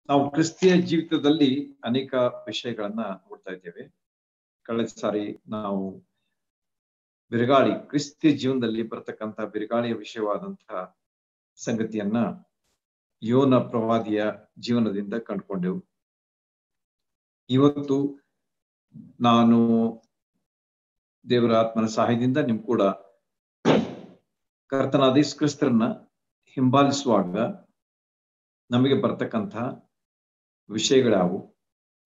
ನಾವು ಕ್ರಿಸ್ತಿಯ ಜೀವಿತದಲ್ಲಿ ಅನೇಕ ವಿಷಯಗಳನ್ನ ನೋಡ್ತಾ ಇದ್ದೇವೆ. ಕಳೆದ ಸಾರಿ ನಾವು ಬಿರುಗಾಳಿ, ಕ್ರಿಸ್ತಿಯ ಜೀವನದಲ್ಲಿ ಬರ್ತಕ್ಕಂಥ ಬಿರುಗಾಳಿಯ ವಿಷಯವಾದಂತಹ ಸಂಗತಿಯನ್ನ ಯೋನ ಪ್ರವಾದಿಯ ಜೀವನದಿಂದ ಕಂಡುಕೊಂಡೆವು. ಇವತ್ತು ನಾನು ದೇವರ ಆತ್ಮನ ಸಹಾಯದಿಂದ ನಿಮ್ ಕೂಡ ಕರ್ತನಾದ ಯೇಸು ಕ್ರಿಸ್ತರನ್ನ ಹಿಂಬಾಲಿಸುವಾಗ ನಮಗೆ ಬರ್ತಕ್ಕಂಥ ವಿಷಯಗಳ್ಯಾವು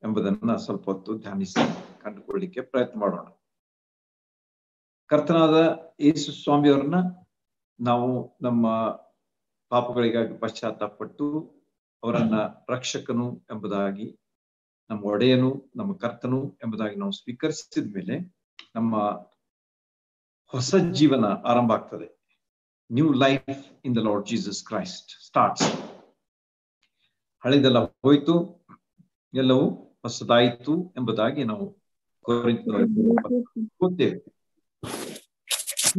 ಎಂಬುದನ್ನ ಸ್ವಲ್ಪ ಹೊತ್ತು ಧ್ಯಾನಿಸಿ ಕಂಡುಕೊಳ್ಳಿಕ್ಕೆ ಪ್ರಯತ್ನ ಮಾಡೋಣ. ಕರ್ತನಾದ ಯೇಸು ಸ್ವಾಮಿಯವರನ್ನ ನಾವು ನಮ್ಮ ಪಾಪಗಳಿಗಾಗಿ ಪಶ್ಚಾತ್ತಾಪಪಟ್ಟು ಅವರನ್ನ ರಕ್ಷಕನು ಎಂಬುದಾಗಿ, ನಮ್ಮ ಒಡೆಯನು, ನಮ್ಮ ಕರ್ತನು ಎಂಬುದಾಗಿ ನಾವು ಸ್ವೀಕರಿಸಿದ ಮೇಲೆ ನಮ್ಮ ಹೊಸ ಜೀವನ ಆರಂಭ ಆಗ್ತದೆ. New life in the lord Jesus Christ starts. ಹಳೆದೆಲ್ಲ ಹೋಯ್ತು, ಎಲ್ಲವೂ ಹೊಸದಾಯಿತು ಎಂಬುದಾಗಿ ನಾವು ಓದ್ತೇವೆ.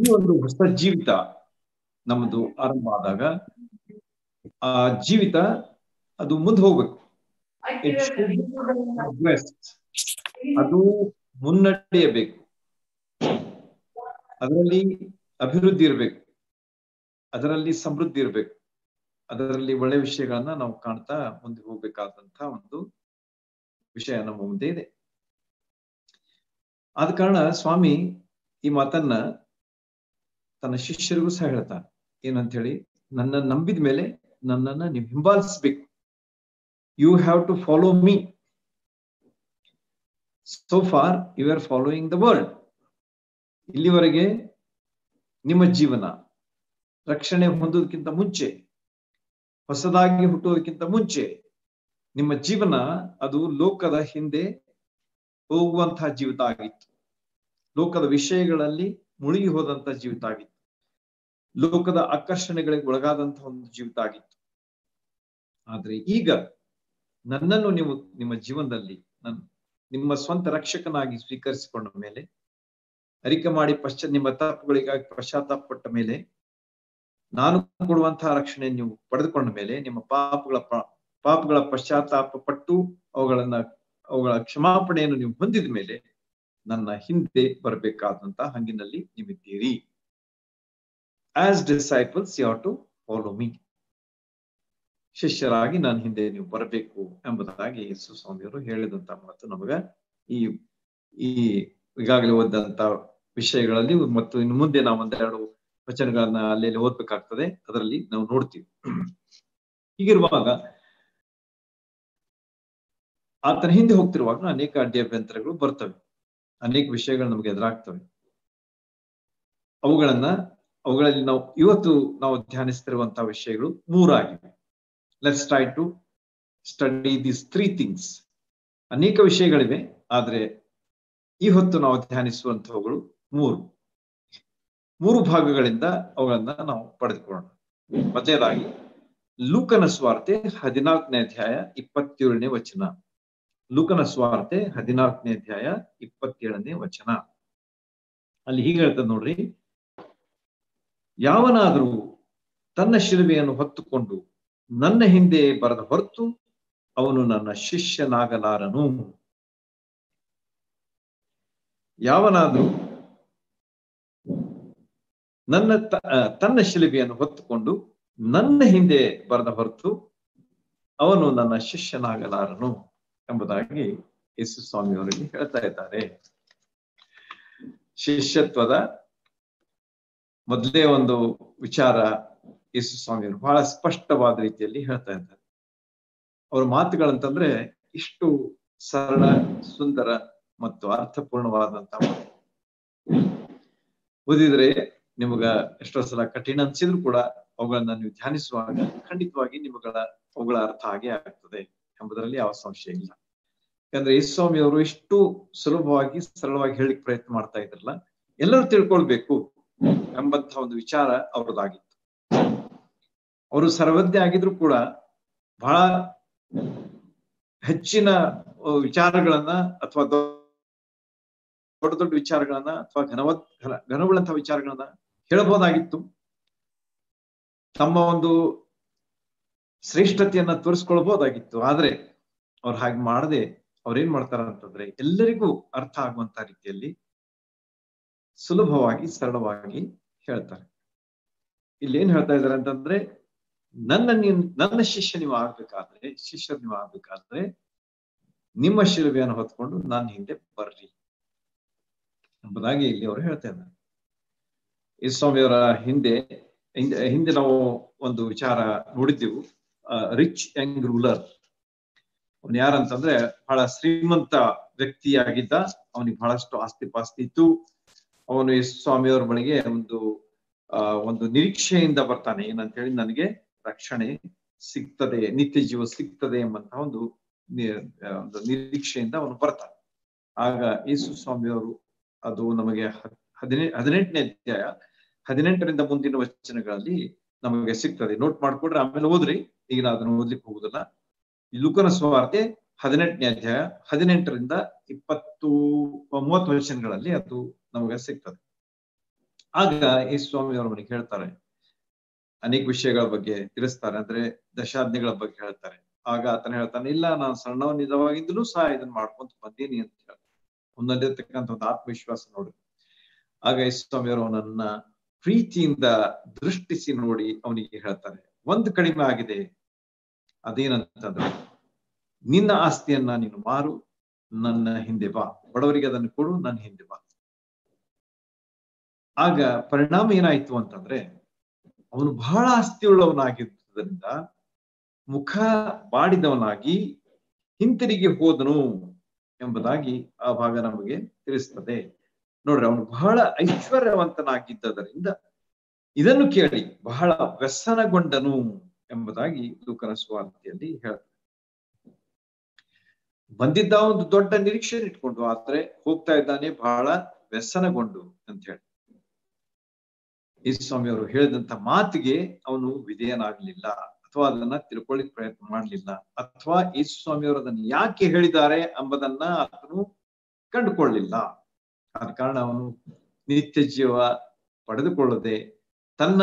ಈ ಒಂದು ಹೊಸ ಜೀವಿತ ನಮ್ಮದು ಆರಂಭ ಆದಾಗ ಆ ಜೀವಿತ ಅದು ಮುಂದೆ ಹೋಗ್ಬೇಕು. ಅದು ಮುನ್ನಡೆಯಬೇಕು, ಅದರಲ್ಲಿ ಅಭಿವೃದ್ಧಿ ಇರಬೇಕು, ಅದರಲ್ಲಿ ಸಮೃದ್ಧಿ ಇರಬೇಕು, ಅದರಲ್ಲಿ ಒಳ್ಳೆ ವಿಷಯಗಳನ್ನ ನಾವು ಕಾಣ್ತಾ ಮುಂದೆ ಹೋಗ್ಬೇಕಾದಂತ ಒಂದು ವಿಷಯ ನಮ್ಮ ಮುಂದೆ ಇದೆ. ಆದ ಕಾರಣ ಸ್ವಾಮಿ ಈ ಮಾತನ್ನ ತನ್ನ ಶಿಷ್ಯರಿಗೂ ಸಹ ಹೇಳ್ತಾನೆ. ಏನಂತ ಹೇಳಿ, ನನ್ನ ನಂಬಿದ ಮೇಲೆ ನನ್ನನ್ನ ನೀವು ಹಿಂಬಾಲಿಸ್ಬೇಕು. You have to follow me. So far you are following the world. ಇಲ್ಲಿವರೆಗೆ ನಿಮ್ಮ ಜೀವನ ರಕ್ಷಣೆ ಹೊಂದೋದಕ್ಕಿಂತ ಮುಂಚೆ, ಹೊಸದಾಗಿ ಹುಟ್ಟೋದಕ್ಕಿಂತ ಮುಂಚೆ ನಿಮ್ಮ ಜೀವನ ಅದು ಲೋಕದ ಹಿಂದೆ ಹೋಗುವಂತಹ ಜೀವಿತ ಆಗಿತ್ತು. ಲೋಕದ ವಿಷಯಗಳಲ್ಲಿ ಮುಳುಗಿ ಹೋದಂತ ಜೀವಿತ ಆಗಿತ್ತು. ಲೋಕದ ಆಕರ್ಷಣೆಗಳಿಗೆ ಒಳಗಾದಂತಹ ಒಂದು ಜೀವಿತ ಆಗಿತ್ತು. ಆದ್ರೆ ಈಗ ನನ್ನನ್ನು ನೀವು ನಿಮ್ಮ ಜೀವನದಲ್ಲಿ ನಿಮ್ಮ ಸ್ವಂತ ರಕ್ಷಕನಾಗಿ ಸ್ವೀಕರಿಸಿಕೊಂಡ ಮೇಲೆ, ಅರಿಕೆ ಮಾಡಿ ನಿಮ್ಮ ತಪ್ಪುಗಳಿಗಾಗಿ ಪಶ್ಚಾತ್ತಾಪಪಟ್ಟ ಮೇಲೆ, ನಾನು ಕೊಡುವಂತಹ ರಕ್ಷಣೆ ನೀವು ಪಡೆದುಕೊಂಡ ಮೇಲೆ, ನಿಮ್ಮ ಪಾಪಗಳ ಪಶ್ಚಾತ್ತಾಪ ಪಟ್ಟು ಅವುಗಳ ಕ್ಷಮಾಪಣೆಯನ್ನು ನೀವು ಹೊಂದಿದ ಮೇಲೆ ನನ್ನ ಹಿಂದೆ ಬರಬೇಕಾದಂತಹ ಹಂಗಿನಲ್ಲಿ ನೀವಿದ್ದೀರಿ. As disciples you have to follow me. ಶಿಷ್ಯರಾಗಿ ನಾನು ಹಿಂದೆ ನೀವು ಬರಬೇಕು ಎಂಬುದಾಗಿ ಯೇಸು ಸ್ವಾಮಿಯವರು ಹೇಳಿದಂತ ಮಾತು ನಮಗ ಈ ಈಗಾಗಲೇ ಓದಂತ ವಿಷಯಗಳಲ್ಲಿ ಮತ್ತು ಇನ್ನು ಮುಂದೆ ನಾವು ಒಂದೆರಡು ವಚನಗಳನ್ನ ಅಲ್ಲಿ ಓದ್ಬೇಕಾಗ್ತದೆ, ಅದರಲ್ಲಿ ನಾವು ನೋಡ್ತೀವಿ. ಹೀಗಿರುವಾಗ ಆತನ ಹಿಂದೆ ಹೋಗ್ತಿರುವಾಗ ಅನೇಕ ಅಡ್ಡಿಅಭ್ಯಂತರಗಳು ಬರ್ತವೆ, ಅನೇಕ ವಿಷಯಗಳು ನಮಗೆ ಎದುರಾಗ್ತವೆ. ಅವುಗಳಲ್ಲಿ ನಾವು ಇವತ್ತು ನಾವು ಧ್ಯಾನಿಸ್ತಿರುವಂತಹ ವಿಷಯಗಳು ಮೂರಾಗಿವೆ. Let's try to study these 3 things. ಅನೇಕ ವಿಷಯಗಳಿವೆ, ಆದ್ರೆ ಈ ಹೊತ್ತು ನಾವು ಧ್ಯಾನಿಸುವಂತಹವುಗಳು ಮೂರು ಭಾಗಗಳಿಂದ ಅವುಗಳನ್ನ ನಾವು ಪಡೆದುಕೊಳ್ಳೋಣ. ಮೊದಲನೇದಾಗಿ ಲೂಕನ ಸುವಾರ್ತೆ 14ನೇ ಅಧ್ಯಾಯ 27ನೇ ವಚನ. ಲೂಕನ ಸುವಾರ್ತೆ 14ನೇ ಅಧ್ಯಾಯ 27ನೇ ವಚನ. ಅಲ್ಲಿ ಹೀಗೆ ಹೇಳ್ತದೆ ನೋಡ್ರಿ, ಯಾವನಾದರೂ ತನ್ನ ಶಿಲುಬೆಯನ್ನು ಹೊತ್ತುಕೊಂಡು ನನ್ನ ಹಿಂದೆ ಬರದ ಹೊರತು ಅವನು ನನ್ನ ಶಿಷ್ಯನಾಗಲಾರನು. ಯಾವನಾದರೂ ತನ್ನ ಶಿಲುಬೆಯನ್ನು ಹೊತ್ತುಕೊಂಡು ನನ್ನ ಹಿಂದೆ ಬರದ ಹೊರತು ಅವನು ನನ್ನ ಶಿಷ್ಯನಾಗಲಾರನು ಎಂಬುದಾಗಿ ಯೇಸು ಸ್ವಾಮಿಯವರಿಗೆ ಹೇಳ್ತಾ ಇದ್ದಾರೆ. ಶಿಷ್ಯತ್ವದ ಮೊದಲೇ ಒಂದು ವಿಚಾರ ಯೇಸು ಸ್ವಾಮಿಯವರು ಬಹಳ ಸ್ಪಷ್ಟವಾದ ರೀತಿಯಲ್ಲಿ ಹೇಳ್ತಾ ಇದ್ದಾರೆ. ಅವ್ರ ಮಾತುಗಳಂತಂದ್ರೆ ಇಷ್ಟು ಸರಳ, ಸುಂದರ ಮತ್ತು ಅರ್ಥಪೂರ್ಣವಾದಂತ ಮಾತು. ಓದಿದ್ರೆ ನಿಮಗ ಎಷ್ಟೋ ಸಲ ಕಠಿಣ ಅನ್ಸಿದ್ರು ಕೂಡ ಅವುಗಳನ್ನ ನೀವು ಧ್ಯಾನಿಸುವಾಗ ಖಂಡಿತವಾಗಿ ಅವುಗಳ ಅರ್ಥ ಹಾಗೆ ಆಗ್ತದೆ ಎಂಬುದರಲ್ಲಿ ಯಾವ ಸಂಶಯ ಇಲ್ಲ. ಯಾಕಂದ್ರೆ ಯೇಸು ಸ್ವಾಮಿಯವರು ಇಷ್ಟು ಸುಲಭವಾಗಿ ಸರಳವಾಗಿ ಹೇಳಿಕ್ ಪ್ರಯತ್ನ ಮಾಡ್ತಾ ಇದ್ರಲ್ಲ, ಎಲ್ಲರೂ ತಿಳ್ಕೊಳ್ಬೇಕು ಎಂಬಂತ ಒಂದು ವಿಚಾರ ಅವ್ರದ್ದಾಗಿತ್ತು. ಅವರು ಸರ್ವಜ್ಞ ಆಗಿದ್ರು ಕೂಡ ಬಹಳ ಹೆಚ್ಚಿನ ವಿಚಾರಗಳನ್ನ ಅಥವಾ ದೊಡ್ಡ ದೊಡ್ಡ ವಿಚಾರಗಳನ್ನ ಅಥವಾ ಘನವುಳ್ಳಂತಹ ವಿಚಾರಗಳನ್ನ ಹೇಳಬಹುದಾಗಿತ್ತು. ತಮ್ಮ ಒಂದು ಶ್ರೇಷ್ಠತೆಯನ್ನ ತೋರಿಸ್ಕೊಳ್ಬಹುದಾಗಿತ್ತು. ಆದ್ರೆ ಅವ್ರು ಹಾಗೆ ಮಾಡದೆ ಅವ್ರೇನ್ ಮಾಡ್ತಾರ ಅಂತಂದ್ರೆ ಎಲ್ಲರಿಗೂ ಅರ್ಥ ಆಗುವಂತ ರೀತಿಯಲ್ಲಿ ಸುಲಭವಾಗಿ ಸರಳವಾಗಿ ಹೇಳ್ತಾರೆ. ಇಲ್ಲಿ ಏನ್ ಹೇಳ್ತಾ ಇದಾರೆ ಅಂತಂದ್ರೆ ನನ್ನ ಶಿಷ್ಯರು ನೀವು ಆಗ್ಬೇಕಾದ್ರೆ ನಿಮ್ಮ ಶಿಲುಬೆಯನ್ನು ಹೊತ್ಕೊಂಡು ನನ್ನ ಹಿಂದೆ ಬರ್ರಿ ಎಂಬುದಾಗಿ ಇಲ್ಲಿ ಅವರು ಹೇಳ್ತಾ ಇದ್ದಾರೆ. ಯೇಸುಸ್ವಾಮಿಯವರ ಹಿಂದೆ ನಾವು ಒಂದು ವಿಚಾರ ನೋಡಿದ್ದೆವು. ರಿಚ್ ಯಂಗ್ ರೂಲರ್, ಅವನು ಯಾರಂತಂದ್ರೆ ಬಹಳ ಶ್ರೀಮಂತ ವ್ಯಕ್ತಿಯಾಗಿದ್ದ, ಅವನಿಗೆ ಬಹಳಷ್ಟು ಆಸ್ತಿ ಪಾಸ್ತಿ ಇತ್ತು. ಅವನು ಯೇಸುಸ್ವಾಮಿಯವರ ಬಳಿಗೆ ಒಂದು ನಿರೀಕ್ಷೆಯಿಂದ ಬರ್ತಾನೆ. ಏನಂತ ಹೇಳಿ, ನನಗೆ ರಕ್ಷಣೆ ಸಿಗ್ತದೆ, ನಿತ್ಯ ಜೀವ ಸಿಗ್ತದೆ ಎಂಬಂತಹ ಒಂದು ನಿರೀಕ್ಷೆಯಿಂದ ಅವನು ಬರ್ತಾನೆ. ಆಗ ಯೇಸುಸ್ವಾಮಿಯವರು, ಅದು ನಮಗೆ 18ನೇ ಅಧ್ಯಾಯ 18ರಿಂದ ಮುಂದಿನ ವಚನಗಳಲ್ಲಿ ನಮಗೆ ಸಿಗ್ತದೆ. ನೋಟ್ ಮಾಡ್ಕೊಡ್ರೆ ಆಮೇಲೆ ಓದ್ರಿ, ಈಗ ನಾ ಅದನ್ನು ಓದ್ಲಿಕ್ಕೆ ಹೋಗುದಿಲ್ಲ. ಲೂಕನ ಸುವಾರ್ತೆ 18ನೇ ಅಧ್ಯಾಯ 18ರಿಂದ 20-30 ವಚನಗಳಲ್ಲಿ ಅದು ನಮಗೆ ಸಿಗ್ತದೆ. ಆಗ ಯೇಸುಸ್ವಾಮಿ ಅವರು ಅವನಿಗೆ ಹೇಳ್ತಾರೆ, ಅನೇಕ ವಿಷಯಗಳ ಬಗ್ಗೆ ತಿಳಿಸ್ತಾರೆ. ಅಂದ್ರೆ ದಶಾಜ್ಞೆಗಳ ಬಗ್ಗೆ ಹೇಳ್ತಾರೆ. ಆಗ ಆತನ ಹೇಳ್ತಾನೆ, ಇಲ್ಲ, ನಾನು ಸಣ್ಣವನಿದವಾಗಿಂದಲೂ ಸಹ ಇದನ್ನ ಮಾಡ್ಕೊಂತ ಬಂದೀನಿ ಅಂತ ಹೇಳ್ತಾರೆ. ಒಂದಲ್ಲಿರ್ತಕ್ಕಂಥ ಒಂದು ಆತ್ಮವಿಶ್ವಾಸ ನೋಡಿ. ಆಗ ಯೇಸುಸ್ವಾಮಿ ಅವರು ಅವನನ್ನ ಪ್ರೀತಿಯಿಂದ ದೃಷ್ಟಿಸಿ ನೋಡಿ ಅವನಿಗೆ ಹೇಳ್ತಾರೆ, ಒಂದು ಕಡಿಮೆ ಆಗಿದೆ, ಅದೇನಂತಂದ್ರೆ ನಿನ್ನ ಆಸ್ತಿಯನ್ನ ನೀನು ಮಾರು, ನನ್ನ ಹಿಂದೆ ಬಾ, ಬಡವರಿಗೆ ಅದನ್ನು ಕೊಡು, ನನ್ನ ಹಿಂದೆ ಬಾ. ಆಗ ಪರಿಣಾಮ ಏನಾಯ್ತು ಅಂತಂದ್ರೆ, ಅವನು ಬಹಳ ಆಸ್ತಿಯುಳ್ಳವನಾಗಿದ್ದರಿಂದ ಮುಖ ಬಾಡಿದವನಾಗಿ ಹಿಂತಿರುಗಿ ಹೋದನು ಎಂಬುದಾಗಿ ಆ ಭಾಗ ನಮಗೆ ತಿಳಿಸ್ತದೆ. ನೋಡ್ರಿ, ಅವನು ಬಹಳ ಐಶ್ವರ್ಯವಂತನಾಗಿದ್ದರಿಂದ ಇದನ್ನು ಕೇಳಿ ಬಹಳ ವ್ಯಸನಗೊಂಡನು ಎಂಬುದಾಗಿ ಲೂಕನ ಸುವಾರ್ತೆಯಲ್ಲಿ ಹೇಳ್ತಾರೆ. ಬಂದಿದ್ದ ಒಂದು ದೊಡ್ಡ ನಿರೀಕ್ಷೆ ಇಟ್ಕೊಂಡು, ಆದ್ರೆ ಹೋಗ್ತಾ ಇದ್ದಾನೆ ಬಹಳ ವ್ಯಸನಗೊಂಡು ಅಂತ ಹೇಳಿ. ಯೇಸುಸ್ವಾಮಿ ಅವರು ಹೇಳಿದಂತ ಮಾತಿಗೆ ಅವನು ವಿಧೇಯನಾಗ್ಲಿಲ್ಲ, ಅಥವಾ ಅದನ್ನ ತಿಳ್ಕೊಳ್ಳಿಕ್ ಪ್ರಯತ್ನ ಮಾಡ್ಲಿಲ್ಲ, ಅಥವಾ ಯೇಸುಸ್ವಾಮಿ ಅವರು ಅದನ್ನು ಯಾಕೆ ಹೇಳಿದ್ದಾರೆ ಎಂಬುದನ್ನ ಆತನು ಕಂಡುಕೊಳ್ಳಿಲ್ಲ. ಆದ ಕಾರಣ ಅವನು ನಿತ್ಯ ಜೀವ ಪಡೆದುಕೊಳ್ಳದೆ ತನ್ನ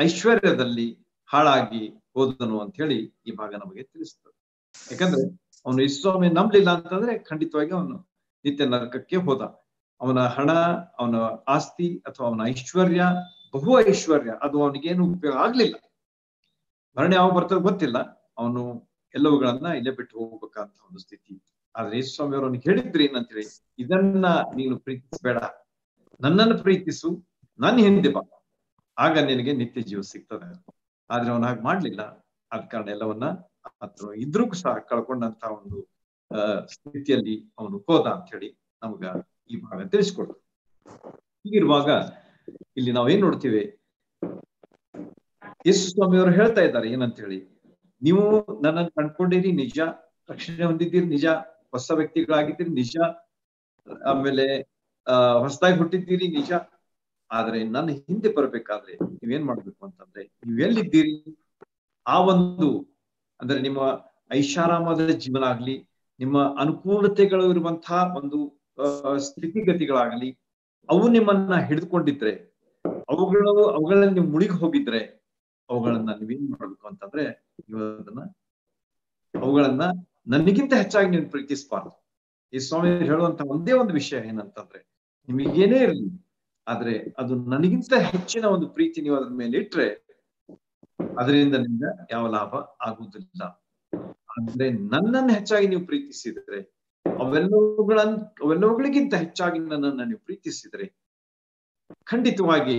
ಐಶ್ವರ್ಯದಲ್ಲಿ ಹಾಳಾಗಿ ಹೋದನು ಅಂತ ಹೇಳಿ ಈ ಭಾಗ ನಮಗೆ ತಿಳಿಸ್ತದೆ. ಯಾಕಂದ್ರೆ ಅವನು ಯೇಸುಸ್ವಾಮಿ ನಂಬಲಿಲ್ಲ ಅಂತಂದ್ರೆ ಖಂಡಿತವಾಗಿ ಅವನು ನಿತ್ಯ ನರಕಕ್ಕೆ ಹೋದ. ಅವನ ಹಣ, ಅವನ ಆಸ್ತಿ ಅಥವಾ ಅವನ ಐಶ್ವರ್ಯ, ಬಹು ಐಶ್ವರ್ಯ, ಅದು ಅವನಿಗೇನು ಉಪಯೋಗ ಆಗ್ಲಿಲ್ಲ. ಮರಣ ಯಾವ ಬರ್ತದೆ ಗೊತ್ತಿಲ್ಲ, ಅವನು ಎಲ್ಲವುಗಳನ್ನ ಇಲ್ಲೇ ಬಿಟ್ಟು ಹೋಗ್ಬೇಕಂತ ಒಂದು ಸ್ಥಿತಿ. ಆದ್ರೆ ಯೇಸುಸ್ವಾಮಿ ಅವರು ಅವನಿಗೆ ಹೇಳಿದ್ರಿ ಏನಂತೇಳಿ, ಇದನ್ನ ನೀನು ಪ್ರೀತಿಸಬೇಡ, ನನ್ನನ್ನು ಪ್ರೀತಿಸು, ನನ್ನ ಹಿಂದೆ ಬಾ, ಆಗ ನಿನಗೆ ನಿತ್ಯ ಜೀವ ಸಿಗ್ತದೆ. ಆದ್ರೆ ಅವನು ಹಾಗೆ ಮಾಡ್ಲಿಲ್ಲ. ಆದ ಕಾರಣ ಎಲ್ಲವನ್ನ ಇದ್ರೂ ಸಹ ಕಳ್ಕೊಂಡಂತ ಒಂದು ಸ್ಥಿತಿಯಲ್ಲಿ ಅವನು ಹೋದ ಅಂತ ಹೇಳಿ ನಮ್ಗ ಈ ಭಾಗ ತಿಳಿಸ್ಕೊಡ್ತು. ಹೀಗಿರುವಾಗ ಇಲ್ಲಿ ನಾವೇನ್ ನೋಡ್ತೀವಿ, ಯೇಸುಸ್ವಾಮಿ ಅವರು ಹೇಳ್ತಾ ಇದ್ದಾರೆ ಏನಂತ ಹೇಳಿ, ನೀವು ನನ್ನನ್ನು ಕಂಡ್ಕೊಂಡಿರಿ ನಿಜ, ರಕ್ಷಣೆ ಹೊಂದಿದ್ದೀರಿ ನಿಜ, ಹೊಸ ವ್ಯಕ್ತಿಗಳಾಗಿದ್ದೀರಿ ನಿಜ, ಆಮೇಲೆ ಹೊಸದಾಗಿ ಹುಟ್ಟಿದ್ದೀರಿ ನಿಜ. ಆದ್ರೆ ನನ್ನ ಹಿಂದೆ ಬರ್ಬೇಕಾದ್ರೆ ನೀವೇನ್ ಮಾಡ್ಬೇಕು ಅಂತಂದ್ರೆ, ನೀವೆಲ್ಲಿದ್ದೀರಿ ಆ ಒಂದು, ಅಂದ್ರೆ ನಿಮ್ಮ ಐಷಾರಾಮದ ಜೀವನ ಆಗ್ಲಿ, ನಿಮ್ಮ ಅನುಕೂಲತೆಗಳು ಇರುವಂತಹ ಒಂದು ಸ್ಥಿತಿಗತಿಗಳಾಗಲಿ, ಅವು ನಿಮ್ಮನ್ನ ಹಿಡಿದುಕೊಂಡಿದ್ರೆ, ಅವುಗಳಲ್ಲಿ ನೀವು ಮುಳುಗಿ ಹೋಗಿದ್ರೆ, ಅವುಗಳನ್ನ ನೀವೇನ್ ಮಾಡ್ಬೇಕು ಅಂತಂದ್ರೆ, ಅವುಗಳನ್ನ ನನಗಿಂತ ಹೆಚ್ಚಾಗಿ ನೀವು ಪ್ರೀತಿಸಬಾರ್ದು. ಈ ಸ್ವಾಮಿ ಹೇಳುವಂತ ಒಂದೇ ಒಂದು ವಿಷಯ ಏನಂತಂದ್ರೆ, ನಿಮಗೇನೇ ಇರಲಿ, ಆದ್ರೆ ಅದು ನನಗಿಂತ ಹೆಚ್ಚಿನ ಒಂದು ಪ್ರೀತಿ ನೀವು ಅದ್ರ ಮೇಲೆ ಇಟ್ರೆ ಅದರಿಂದ ನಿಮ್ಗೆ ಯಾವ ಲಾಭ ಆಗುವುದಿಲ್ಲ. ಅಂದ್ರೆ ನನ್ನನ್ನು ಹೆಚ್ಚಾಗಿ ನೀವು ಪ್ರೀತಿಸಿದ್ರೆ, ಅವೆಲ್ಲವುಗಳಿಗಿಂತ ಹೆಚ್ಚಾಗಿ ನನ್ನನ್ನು ನೀವು ಪ್ರೀತಿಸಿದ್ರೆ ಖಂಡಿತವಾಗಿ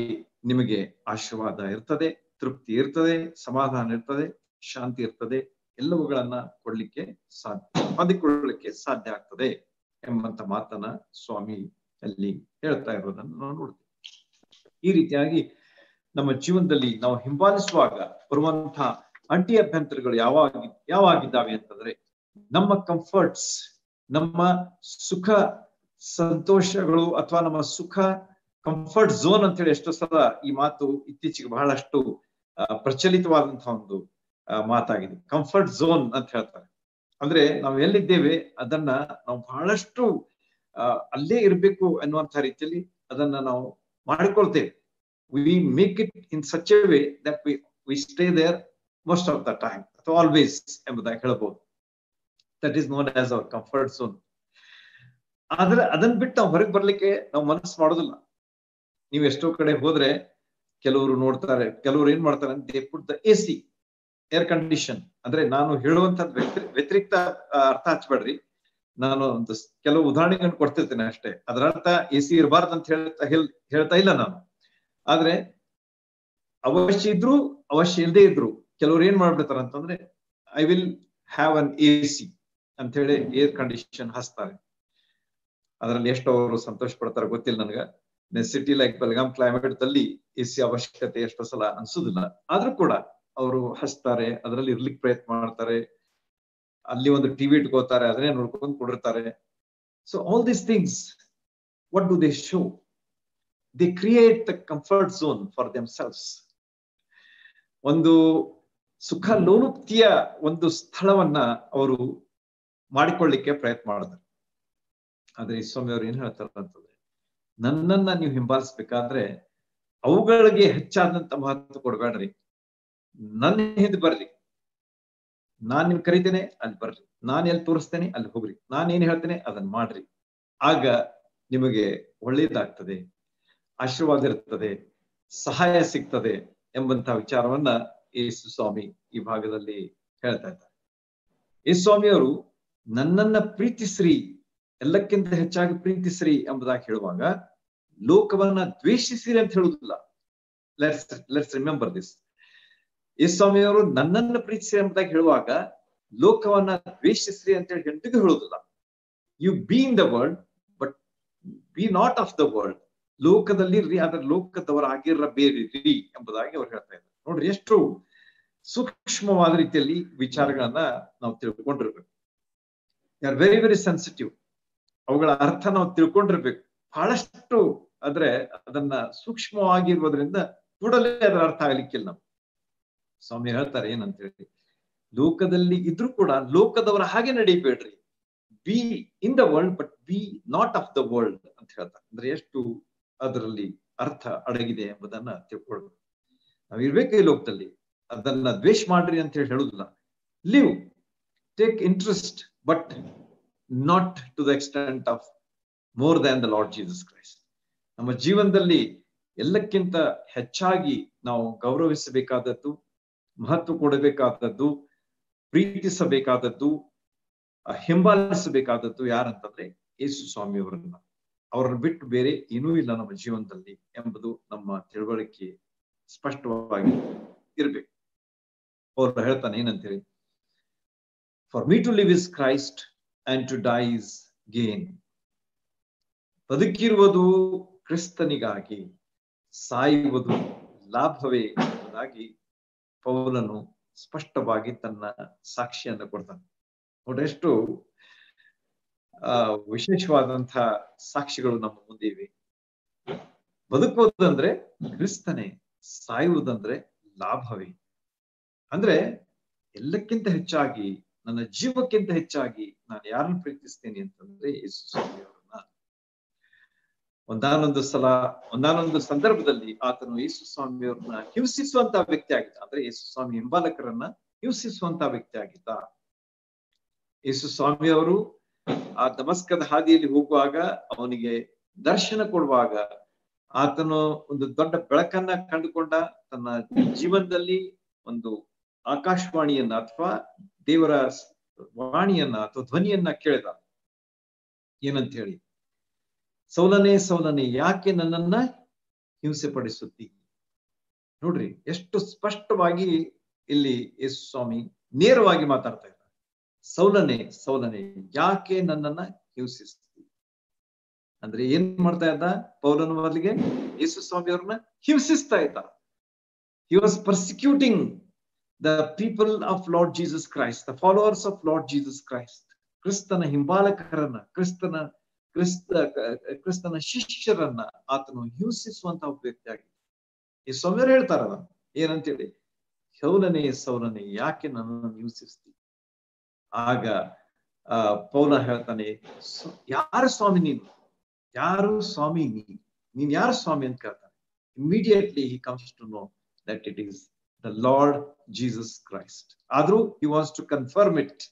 ನಿಮಗೆ ಆಶೀರ್ವಾದ ಇರ್ತದೆ, ತೃಪ್ತಿ ಇರ್ತದೆ, ಸಮಾಧಾನ ಇರ್ತದೆ, ಶಾಂತಿ ಇರ್ತದೆ, ಎಲ್ಲವುಗಳನ್ನ ಕೊಡ್ಲಿಕ್ಕೆ ಹೊಂದಿಕೊಳ್ಳಲಿಕ್ಕೆ ಸಾಧ್ಯ ಆಗ್ತದೆ ಎಂಬಂತ ಮಾತನ್ನ ಸ್ವಾಮಿ ಅಲ್ಲಿ ಹೇಳ್ತಾ ಇರೋದನ್ನು ನಾವು ನೋಡ್ತೀವಿ. ಈ ರೀತಿಯಾಗಿ ನಮ್ಮ ಜೀವನದಲ್ಲಿ ನಾವು ಹಿಂಬಾಲಿಸುವಾಗ ಬರುವಂತಹ ಅಡ್ಡಿ ಅಭ್ಯಂತರಗಳು ಯಾವಾಗಿದ್ದಾವೆ ಅಂತಂದ್ರೆ, ನಮ್ಮ ಕಂಫರ್ಟ್ಸ್, ನಮ್ಮ ಸುಖ ಸಂತೋಷಗಳು, ಅಥವಾ ನಮ್ಮ ಸುಖ ಕಂಫರ್ಟ್ ಝೋನ್ ಅಂತ ಹೇಳಿ ಎಷ್ಟೋ ಸಲ ಈ ಮಾತು ಇತ್ತೀಚೆಗೆ ಬಹಳಷ್ಟು ಪ್ರಚಲಿತವಾದಂತಹ ಒಂದು ಮಾತಾಗಿದೆ. ಕಂಫರ್ಟ್ ಝೋನ್ ಅಂತ ಹೇಳ್ತಾರೆ. ಅಂದ್ರೆ ನಾವು ಎಲ್ಲಿದ್ದೇವೆ ಅದನ್ನ ನಾವು ಬಹಳಷ್ಟು ಅಲ್ಲೇ ಇರ್ಬೇಕು ಅನ್ನುವಂತಹ ರೀತಿಯಲ್ಲಿ ಅದನ್ನ ನಾವು ಮಾಡಿಕೊಳ್ತೇವೆ. We make it in such a way that we stay there most of the time. ಅಥವಾ ಆಲ್ವೇಸ್ ಎಂಬುದಾಗಿ ಹೇಳಬಹುದು. That is known as hour comfort zone. ಆದ್ರೆ ಅದನ್ನ ಬಿಟ್ಟು ನಾವು ಹೊರಗೆ ಬರ್ಲಿಕ್ಕೆ ನಾವು ಮನಸ್ಸು ಮಾಡೋದಿಲ್ಲ. ನೀವು ಎಷ್ಟೋ ಕಡೆ ಹೋದ್ರೆ ಕೆಲವರು ನೋಡ್ತಾರೆ, ಕೆಲವರು ಏನ್ ಮಾಡ್ತಾರೆ ಅಂತ they put the AC, air condition. ಅಂದ್ರೆ ನಾನು ಹೇಳುವಂತದ್ದು ವ್ಯತಿರಿಕ್ತ ಅರ್ಥ ಹಚ್ಬೇಡ್ರಿ, ನಾನು ಒಂದು ಕೆಲವು ಉದಾಹರಣೆಗಳನ್ನು ಕೊಡ್ತಿರ್ತೇನೆ ಅಷ್ಟೇ. ಅದರ ಅರ್ಥ AC ಇರಬಾರ್ದು ಅಂತ ಹೇಳ್ತಾ ಇಲ್ಲ ನಾನು. ಆದ್ರೆ ಅವಶ್ಯ ಇದ್ರು ಅವಶ್ಯ ಇಲ್ಲದೆ ಇದ್ರು ಕೆಲವ್ರು ಏನ್ ಮಾಡ್ಬಿಡ್ತಾರ ಅಂತಂದ್ರೆ I will have an AC ಅಂತ ಹೇಳಿ ಏರ್ ಕಂಡೀಷನ್ ಹಚ್ತಾರೆ. ಅದರಲ್ಲಿ ಎಷ್ಟು ಅವರು ಸಂತೋಷ ಪಡ್ತಾರೆ ಗೊತ್ತಿಲ್ಲ ನನಗ. ಸಿಟಿ ಲೈಕ್ ಬೆಳಗಾಂ ಕ್ಲೈಮೇಟ್ ದಲ್ಲಿ AC ಅವಶ್ಯಕತೆ ಎಷ್ಟೋ ಸಲ ಅನ್ಸುದಿಲ್ಲ, ಆದ್ರೂ ಕೂಡ ಅವರು ಹಚ್ತಾರೆ, ಅದರಲ್ಲಿ ಇರ್ಲಿಕ್ಕೆ ಪ್ರಯತ್ನ ಮಾಡ್ತಾರೆ. ಅಲ್ಲಿ ಒಂದು ಟಿವಿ ಇಟ್ಕೋತಾರೆ, ಅದನ್ನೇ ನೋಡ್ಕೊಂಡು ಕೊಡಿರ್ತಾರೆ. So all these things, what do they show? They create the comfort zone for themselves. ಒಂದು ಸುಖ ಲೋಲುಪ್ತಿಯ ಒಂದು ಸ್ಥಳವನ್ನ ಅವರು ಮಾಡಿಕೊಳ್ಳಿಕ್ಕೆ ಪ್ರಯತ್ನ ಮಾಡಿದ್ರು. ಆದ್ರೆ ಈ ಸ್ವಾಮಿ ಅವ್ರು ಏನ್ ಹೇಳ್ತಾರೆ ಅಂತಂದ್ರೆ, ನನ್ನನ್ನ ನೀವು ಹಿಂಬಾಲಿಸ್ಬೇಕಾದ್ರೆ ಅವುಗಳಿಗೆ ಹೆಚ್ಚಾದಂತ ಮಹತ್ವ ಕೊಡ್ಬೇಡ್ರಿ, ನನ್ನ ಹಿಂದೆ ಬರ್ರಿ. ನಾನ್ ನಿಮ್ ಕರಿತೇನೆ, ಅಲ್ಲಿ ಬರ್ರಿ. ನಾನ್ ಎಲ್ಲಿ ತೋರಿಸ್ತೇನೆ ಅಲ್ಲಿ ಹೋಗ್ರಿ. ನಾನ್ ಏನ್ ಹೇಳ್ತೇನೆ ಅದನ್ನ ಮಾಡ್ರಿ. ಆಗ ನಿಮಗೆ ಒಳ್ಳೇದಾಗ್ತದೆ, ಆಶೀರ್ವಾದ ಇರ್ತದೆ, ಸಹಾಯ ಸಿಗ್ತದೆ ಎಂಬಂತ ವಿಚಾರವನ್ನ ಯೇಸು ಸ್ವಾಮಿ ಈ ಭಾಗದಲ್ಲಿ ಹೇಳ್ತಾ ಇದ್ದಾರೆ. ಯೇಸು ಸ್ವಾಮಿಯವರು ನನ್ನನ್ನ ಪ್ರೀತಿಸ್ರಿ, ಎಲ್ಲಕ್ಕಿಂತ ಹೆಚ್ಚಾಗಿ ಪ್ರೀತಿಸ್ರಿ ಎಂಬುದಾಗಿ ಹೇಳುವಾಗ ಲೋಕವನ್ನ ದ್ವೇಷಿಸಿರಿ ಅಂತ ಹೇಳುವುದಿಲ್ಲ. Let's remember this. ಯೇಸು ಸ್ವಾಮಿಯವರು ನನ್ನನ್ನು ಪ್ರೀತಿಸ್ರಿ ಎಂಬುದಾಗಿ ಹೇಳುವಾಗ ಲೋಕವನ್ನ ದ್ವೇಷಿಸ್ರಿ ಅಂತ ಹೇಳಿ ಎಂದಿಗೂ ಹೇಳುವುದಿಲ್ಲ. You be in the world but be not of the world. ಲೋಕದಲ್ಲಿರ್ರಿ, ಆದ್ರೆ ಲೋಕದವರಾಗಿರಬೇಡ್ರಿ ಎಂಬುದಾಗಿ ಅವ್ರು ಹೇಳ್ತಾ ಇದ್ದಾರೆ. ನೋಡ್ರಿ, ಎಷ್ಟು ಸೂಕ್ಷ್ಮವಾದ ರೀತಿಯಲ್ಲಿ ವಿಚಾರಗಳನ್ನ ನಾವು ತಿಳ್ಕೊಂಡಿರ್ಬೇಕು. They are very very sensitive. ಅವುಗಳ ಅರ್ಥ ನಾವು ತಿಳ್ಕೊಂಡಿರ್ಬೇಕು ಬಹಳಷ್ಟು. ಆದ್ರೆ ಅದನ್ನ ಸೂಕ್ಷ್ಮವಾಗಿರುವುದರಿಂದ ಕೂಡಲೇ ಅದರ ಅರ್ಥ ಆಗ್ಲಿಕ್ಕಿಲ್ಲ. ನಾವು ಸ್ವಾಮಿ ಹೇಳ್ತಾರೆ ಏನಂತ ಹೇಳಿ, ಲೋಕದಲ್ಲಿ ಇದ್ರೂ ಕೂಡ ಲೋಕದವರ ಹಾಗೆ ನಡೀಬೇಡ್ರಿ. Be in the world but be not of the world ಅಂತ ಹೇಳ್ತಾರೆ. ಅಂದ್ರೆ ಎಷ್ಟು ಅದರಲ್ಲಿ ಅರ್ಥ ಅಡಗಿದೆ ಎಂಬುದನ್ನ ತಿಳ್ಕೊಳ್ಬೇಕು. ನಾವ್ ಇರ್ಬೇಕು ಈ ಲೋಕದಲ್ಲಿ, ಅದನ್ನ ದ್ವೇಷ ಮಾಡ್ರಿ ಅಂತ ಹೇಳಿ ಹೇಳುದಿಲ್ಲ. Live, take interest, but not to the extent of more than the lord Jesus Christ. ನಮ್ಮ ಜೀವನದಲ್ಲಿ ಎಲ್ಲಕ್ಕಿಂತ ಹೆಚ್ಚಾಗಿ ನಾವು ಗೌರವಿಸಬೇಕಾದದ್ದು, ಮಹತ್ವ ಕೊಡಬೇಕಾದದ್ದು, ಪ್ರೀತಿಸಬೇಕಾದದ್ದು, ಹಿಂಬಾಲಿಸಬೇಕಾದದ್ದು ಯಾರಂತಂದ್ರೆ ಯೇಸು ಸ್ವಾಮಿಯವರನ್ನ. ಅವರನ್ನು ಬಿಟ್ಟು ಬೇರೆ ಏನೂ ಇಲ್ಲ ನಮ್ಮ ಜೀವನದಲ್ಲಿ ಎಂಬುದು ನಮ್ಮ ತಿಳುವಳಿಕೆ ಸ್ಪಷ್ಟವಾಗಿ ಇರ್ಬೇಕು. ಅವ್ರು ಹೇಳ್ತಾನೆ ಏನಂತೇಳಿ, for me to live is Christ and to die is gain. ಬದುಕಿರುವುದು ಕ್ರಿಸ್ತನಿಗಾಗಿ, ಸಾಯುವುದು ಲಾಭವೇ ಎಂಬುದಾಗಿ ಪೌಲನು ಸ್ಪಷ್ಟವಾಗಿ ತನ್ನ ಸಾಕ್ಷಿಯನ್ನು ಕೊಡ್ತಾನೆ. ನೋಡ್ರಿ, ಎಷ್ಟು ವಿಶೇಷವಾದಂತಹ ಸಾಕ್ಷಿಗಳು ನಮ್ಮ ಮುಂದೆ ಇವೆ. ಬದುಕುವುದಂದ್ರೆ ಕ್ರಿಸ್ತನೇ, ಸಾಯುವುದಂದ್ರೆ ಲಾಭವೇ. ಅಂದ್ರೆ ಎಲ್ಲಕ್ಕಿಂತ ಹೆಚ್ಚಾಗಿ, ನನ್ನ ಜೀವಕ್ಕಿಂತ ಹೆಚ್ಚಾಗಿ ನಾನು ಯಾರನ್ನು ಪ್ರೀತಿಸ್ತೇನೆ ಅಂತಂದ್ರೆ ಯೇಸು ಸ್ವಾಮಿಯವರನ್ನ. ಒಂದಾನೊಂದು ಸಂದರ್ಭದಲ್ಲಿ ಆತನು ಯೇಸು ಸ್ವಾಮಿಯವರನ್ನ ಹಿಂಸಿಸುವಂತ ವ್ಯಕ್ತಿ ಆಗಿದ್ದ. ಅಂದ್ರೆ ಯೇಸು ಸ್ವಾಮಿ ಹಿಂಬಾಲಕರನ್ನ ಹಿಂಸಿಸುವಂತ ವ್ಯಕ್ತಿ ಆಗಿದ್ದ. ಯೇಸು ಸ್ವಾಮಿಯವರು ಆ ದಮಸ್ಕದ ಹಾದಿಯಲ್ಲಿ ಹೋಗುವಾಗ, ಅವನಿಗೆ ದರ್ಶನ ಕೊಡುವಾಗ, ಆತನು ಒಂದು ದೊಡ್ಡ ಬೆಳಕನ್ನ ಕಂಡುಕೊಂಡ. ತನ್ನ ಜೀವನದಲ್ಲಿ ಒಂದು ಆಕಾಶವಾಣಿಯನ್ನ ಅಥವಾ ದೇವರ ವಾಣಿಯನ್ನ ಅಥವಾ ಧ್ವನಿಯನ್ನ ಕೇಳಿದ. ಏನಂತ ಹೇಳಿ, ಸೌಲನೇ ಸೌಲನೇ, ಯಾಕೆ ನನ್ನನ್ನ ಹಿಂಸೆ ಪಡಿಸುತ್ತಿ? ನೋಡ್ರಿ, ಎಷ್ಟು ಸ್ಪಷ್ಟವಾಗಿ ಇಲ್ಲಿ ಯೇಸು ಸ್ವಾಮಿ ನೇರವಾಗಿ ಮಾತಾಡ್ತಾ ಇದ್ದಾರೆ. ಸೌಲನೇ ಸೌಲನೇ, ಯಾಕೆ ನನ್ನನ್ನ ಹಿಂಸಿಸ್ತಿ? ಅಂದ್ರೆ ಏನ್ ಮಾಡ್ತಾ ಇದ್ದ ಪೌಲನ ಮೊದಲಿಗೆ? ಯೇಸು ಸ್ವಾಮಿ ಅವ್ರನ್ನ ಹಿಂಸಿಸ್ತಾ ಇದ್ದ. He was persecuting the people of Lord Jesus Christ, the followers of Lord Jesus Christ. ಕ್ರಿಸ್ತನ ಹಿಂಬಾಲಕರನ್ನ, ಕ್ರಿಸ್ತನ ಶಿಷ್ಯರನ್ನ ಆತನು ಹಿಂಸಿಸುವಂತಹ ವ್ಯಕ್ತಿ ಆಗಿದೆ. ಈ ಸ್ವಾಮಿಯವರು ಹೇಳ್ತಾರ ಏನಂತೇಳಿ, ಸೌಲನೇ ಸೌಲನೇ, ಯಾಕೆ ನನ್ನನ್ನು ಹಿಂಸಿಸ್ತಿ? ಆಗ ಪೌಲ ಹೇಳ್ತಾನೆ, ಯಾರು ಸ್ವಾಮಿ ನೀನು? ಯಾರು ಸ್ವಾಮಿ ನೀನ್ ಯಾರು ಸ್ವಾಮಿ ಅಂತ ಕೇಳ್ತಾನೆ. Immediately he comes to know that it is the lord Jesus Christ. ಆದ್ರೂ he wants to confirm it.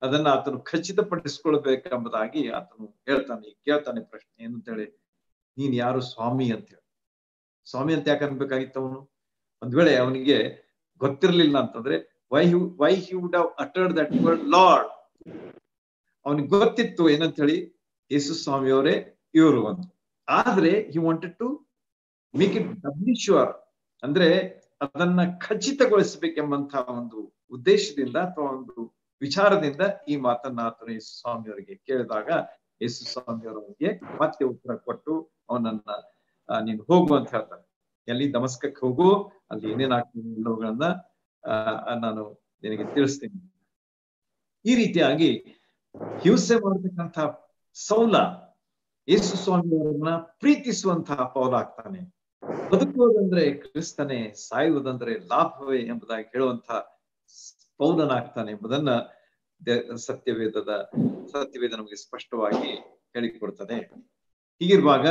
ಅದನ್ನ ಆತನು ಖಚಿತಪಡಿಸ್ಕೊಳ್ಬೇಕೆಂಬುದಾಗಿ ಆತನು ಕೇಳ್ತಾನೆ ಪ್ರಶ್ನೆ ಏನಂತ ಹೇಳಿ, ನೀನ್ ಯಾರು ಸ್ವಾಮಿ ಅಂತ ಹೇಳಿ. ಸ್ವಾಮಿ ಅಂತ ಯಾಕೆ ಅನ್ಬೇಕಾಗಿತ್ತು ಅವನು? ಒಂದ್ ವೇಳೆ ಅವನಿಗೆ ಗೊತ್ತಿರ್ಲಿಲ್ಲ ಅಂತಂದ್ರೆ why he would have uttered that word lord. ಅವನಿಗೆ ಗೊತ್ತಿತ್ತು ಏನಂತ ಹೇಳಿ, ಯೇಸು ಸ್ವಾಮಿಯವರೇ ಇವರು ಒಂದು. ಆದ್ರೆ he wanted to make it doubly sure, ಅಂದ್ರೆ ಅದನ್ನ ಖಚಿತಗೊಳಿಸಬೇಕೆಂಬಂತಹ ಒಂದು ಉದ್ದೇಶದಿಂದ ಅಥವಾ ಒಂದು ವಿಚಾರದಿಂದ ಈ ಮಾತನ್ನ ಆತನು ಯೇಸು ಸ್ವಾಮಿಯವರಿಗೆ ಕೇಳಿದಾಗ, ಯೇಸು ಸ್ವಾಮಿಯವರಿಗೆ ಮತ್ತೆ ಉತ್ತರ ಕೊಟ್ಟು ಅವನನ್ನ ನೀನು ಹೋಗು ಅಂತ ಹೇಳ್ತಾರೆ. ಎಲ್ಲಿ? ದಮಸ್ಕಕ್ಕೆ ಹೋಗು, ಅಲ್ಲಿ ಏನೇನಾಗ್ತದೆ ಎಲ್ಲವುಗಳನ್ನ ನಾನು ನಿನಗೆ ತಿಳಿಸ್ತೀನಿ. ಈ ರೀತಿಯಾಗಿ ಹಿಂಸೆ ಮಾಡತಕ್ಕಂಥ ಸೌಲ ಯೇಸು ಸ್ವಾಮಿಯವರನ್ನ ಪ್ರೀತಿಸುವಂತಹ ಪೌಲ ಆಗ್ತಾನೆ. ಬದುಕುವುದಂದ್ರೆ ಕ್ರಿಸ್ತನೇ, ಸಾಯುವುದಂದ್ರೆ ಲಾಭವೇ ಎಂಬುದಾಗಿ ಹೇಳುವಂತಹ ಪೌಲನಾಗ್ತಾನೆ ಎಂಬುದನ್ನ ಸತ್ಯವೇದ ನಮಗೆ ಸ್ಪಷ್ಟವಾಗಿ ಹೇಳಿಕೊಡ್ತದೆ. ಹೀಗಿರುವಾಗ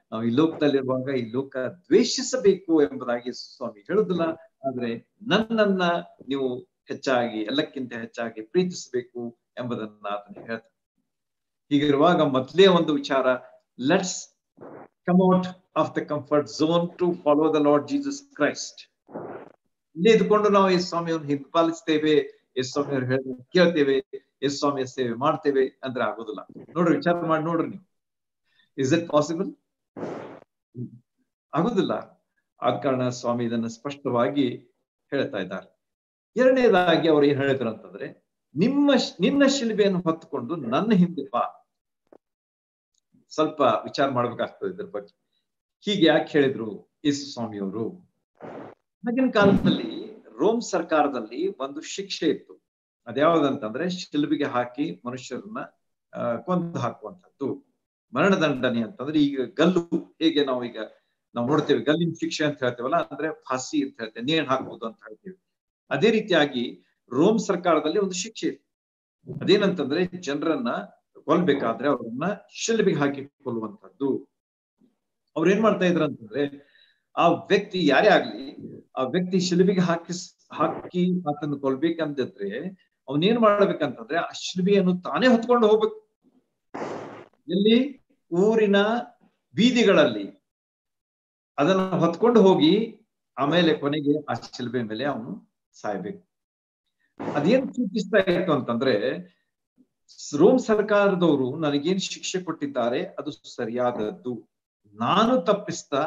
ನಾವು ಈ ಲೋಕದಲ್ಲಿರುವಾಗ ಈ ಲೋಕ ದ್ವೇಷಿಸಬೇಕು ಎಂಬುದಾಗಿ ಸ್ವಾಮಿ ಹೇಳುದಿಲ್ಲ, ಆದ್ರೆ ನನ್ನನ್ನ ನೀವು ಹೆಚ್ಚಾಗಿ, ಎಲ್ಲಕ್ಕಿಂತ ಹೆಚ್ಚಾಗಿ ಪ್ರೀತಿಸಬೇಕು ಎಂಬುದನ್ನ ಆತನು ಹೇಳ್ತಾನೆ. ಹೀಗಿರುವಾಗ ಮೊದಲೇ ಒಂದು ವಿಚಾರ, let's come out of the comfort zone to follow the lord Jesus Christ. ಇಲ್ಲೇ ಇದ್ಕೊಂಡು ನಾವು ಯೇಸು ಸ್ವಾಮಿಯನ್ನು ಹಿಂಪಾಲಿಸ್ತೇವೆ, ಯೇಸು ಸ್ವಾಮಿಯವ್ರು ಹೇಳಿದ ಕೇಳ್ತೇವೆ, ಯೇಸು ಸ್ವಾಮಿಯ ಸೇವೆ ಮಾಡ್ತೇವೆ ಅಂದ್ರೆ ಆಗೋದಿಲ್ಲ. ನೋಡ್ರಿ, ವಿಚಾರ ಮಾಡಿ ನೋಡ್ರಿ ನೀವು. Is it possible? ಆಗುದಿಲ್ಲ. ಆದ ಕಾರಣ ಸ್ವಾಮಿ ಇದನ್ನ ಸ್ಪಷ್ಟವಾಗಿ ಹೇಳ್ತಾ ಇದ್ದಾರೆ. ಎರಡನೇದಾಗಿ ಅವ್ರು ಏನ್ ಹೇಳಿದ್ರು ಅಂತಂದ್ರೆ, ನಿನ್ನ ಶಿಲುಬೆಯನ್ನು ಹೊತ್ತುಕೊಂಡು ನನ್ನ ಹಿಂದೆ ಬಾ. ಸ್ವಲ್ಪ ವಿಚಾರ ಮಾಡ್ಬೇಕಾಗ್ತದೆ ಇದ್ರ ಬಗ್ಗೆ. ಹೀಗೆ ಯಾಕೆ ಹೇಳಿದ್ರು ಯೇಸು ಸ್ವಾಮಿಯವರು? ಆಗಿನ ಕಾಲದಲ್ಲಿ ರೋಮ್ ಸರ್ಕಾರದಲ್ಲಿ ಒಂದು ಶಿಕ್ಷೆ ಇತ್ತು. ಅದ್ಯಾವುದಂತಂದ್ರೆ ಶಿಲುಬೆಗೆ ಹಾಕಿ ಮನುಷ್ಯರನ್ನ ಕೊಂದು ಹಾಕುವಂಥದ್ದು. ಮರಣದಂಡನೆ ಅಂತಂದ್ರೆ ಈಗ ಗಲ್ಲು, ಹೇಗೆ ನಾವು ನೋಡ್ತೇವೆ ಗಲ್ಲಿನ ಶಿಕ್ಷೆ ಅಂತ ಹೇಳ್ತೇವಲ್ಲ, ಅಂದ್ರೆ ಫಾಸಿ ಅಂತ ಹೇಳ್ತೇವೆ, ನೇಣು ಹಾಕುವುದು ಅಂತ ಹೇಳ್ತೇವೆ. ಅದೇ ರೀತಿಯಾಗಿ ರೋಮ್ ಸರ್ಕಾರದಲ್ಲಿ ಒಂದು ಶಿಕ್ಷೆ ಇತ್ತು. ಅದೇನಂತಂದ್ರೆ ಜನರನ್ನ ಕೊಲ್ಬೇಕಾದ್ರೆ ಅವ್ರನ್ನ ಶಿಲುಬೆಗೆ ಹಾಕಿ ಕೊಲ್ಲುವಂಥದ್ದು. ಅವ್ರು ಏನ್ ಮಾಡ್ತಾ ಇದ್ರು ಅಂತಂದ್ರೆ, ಆ ವ್ಯಕ್ತಿ ಯಾರೇ ಆಗ್ಲಿ, ಆ ವ್ಯಕ್ತಿ ಶಿಲುಬೆಗೆ ಹಾಕಿ ಆತನ್ನು ಕೊಲ್ಬೇಕಂದಿದ್ರೆ ಅವನೇನ್ ಮಾಡ್ಬೇಕಂತಂದ್ರೆ, ಆ ಶಿಲುಬೆಯನ್ನು ತಾನೇ ಹೊತ್ಕೊಂಡು ಹೋಗ್ಬೇಕು. ಎಲ್ಲಿ? ಊರಿನ ಬೀದಿಗಳಲ್ಲಿ ಅದನ್ನ ಹೊತ್ಕೊಂಡು ಹೋಗಿ ಆಮೇಲೆ ಕೊನೆಗೆ ಆ ಶಿಲುಬೆ ಮೇಲೆ ಅವನು ಸಾಯ್ಬೇಕು. ಅದೇನ್ ಸೂಚಿಸ್ತಾ ಇತ್ತು ಅಂತಂದ್ರೆ, ರೋಮ್ ಸರ್ಕಾರದವರು ನನಗೇನ್ ಶಿಕ್ಷೆ ಕೊಟ್ಟಿದ್ದಾರೆ ಅದು ಸರಿಯಾದದ್ದು, ನಾನು ತಪ್ಪಿಸ್ತಾ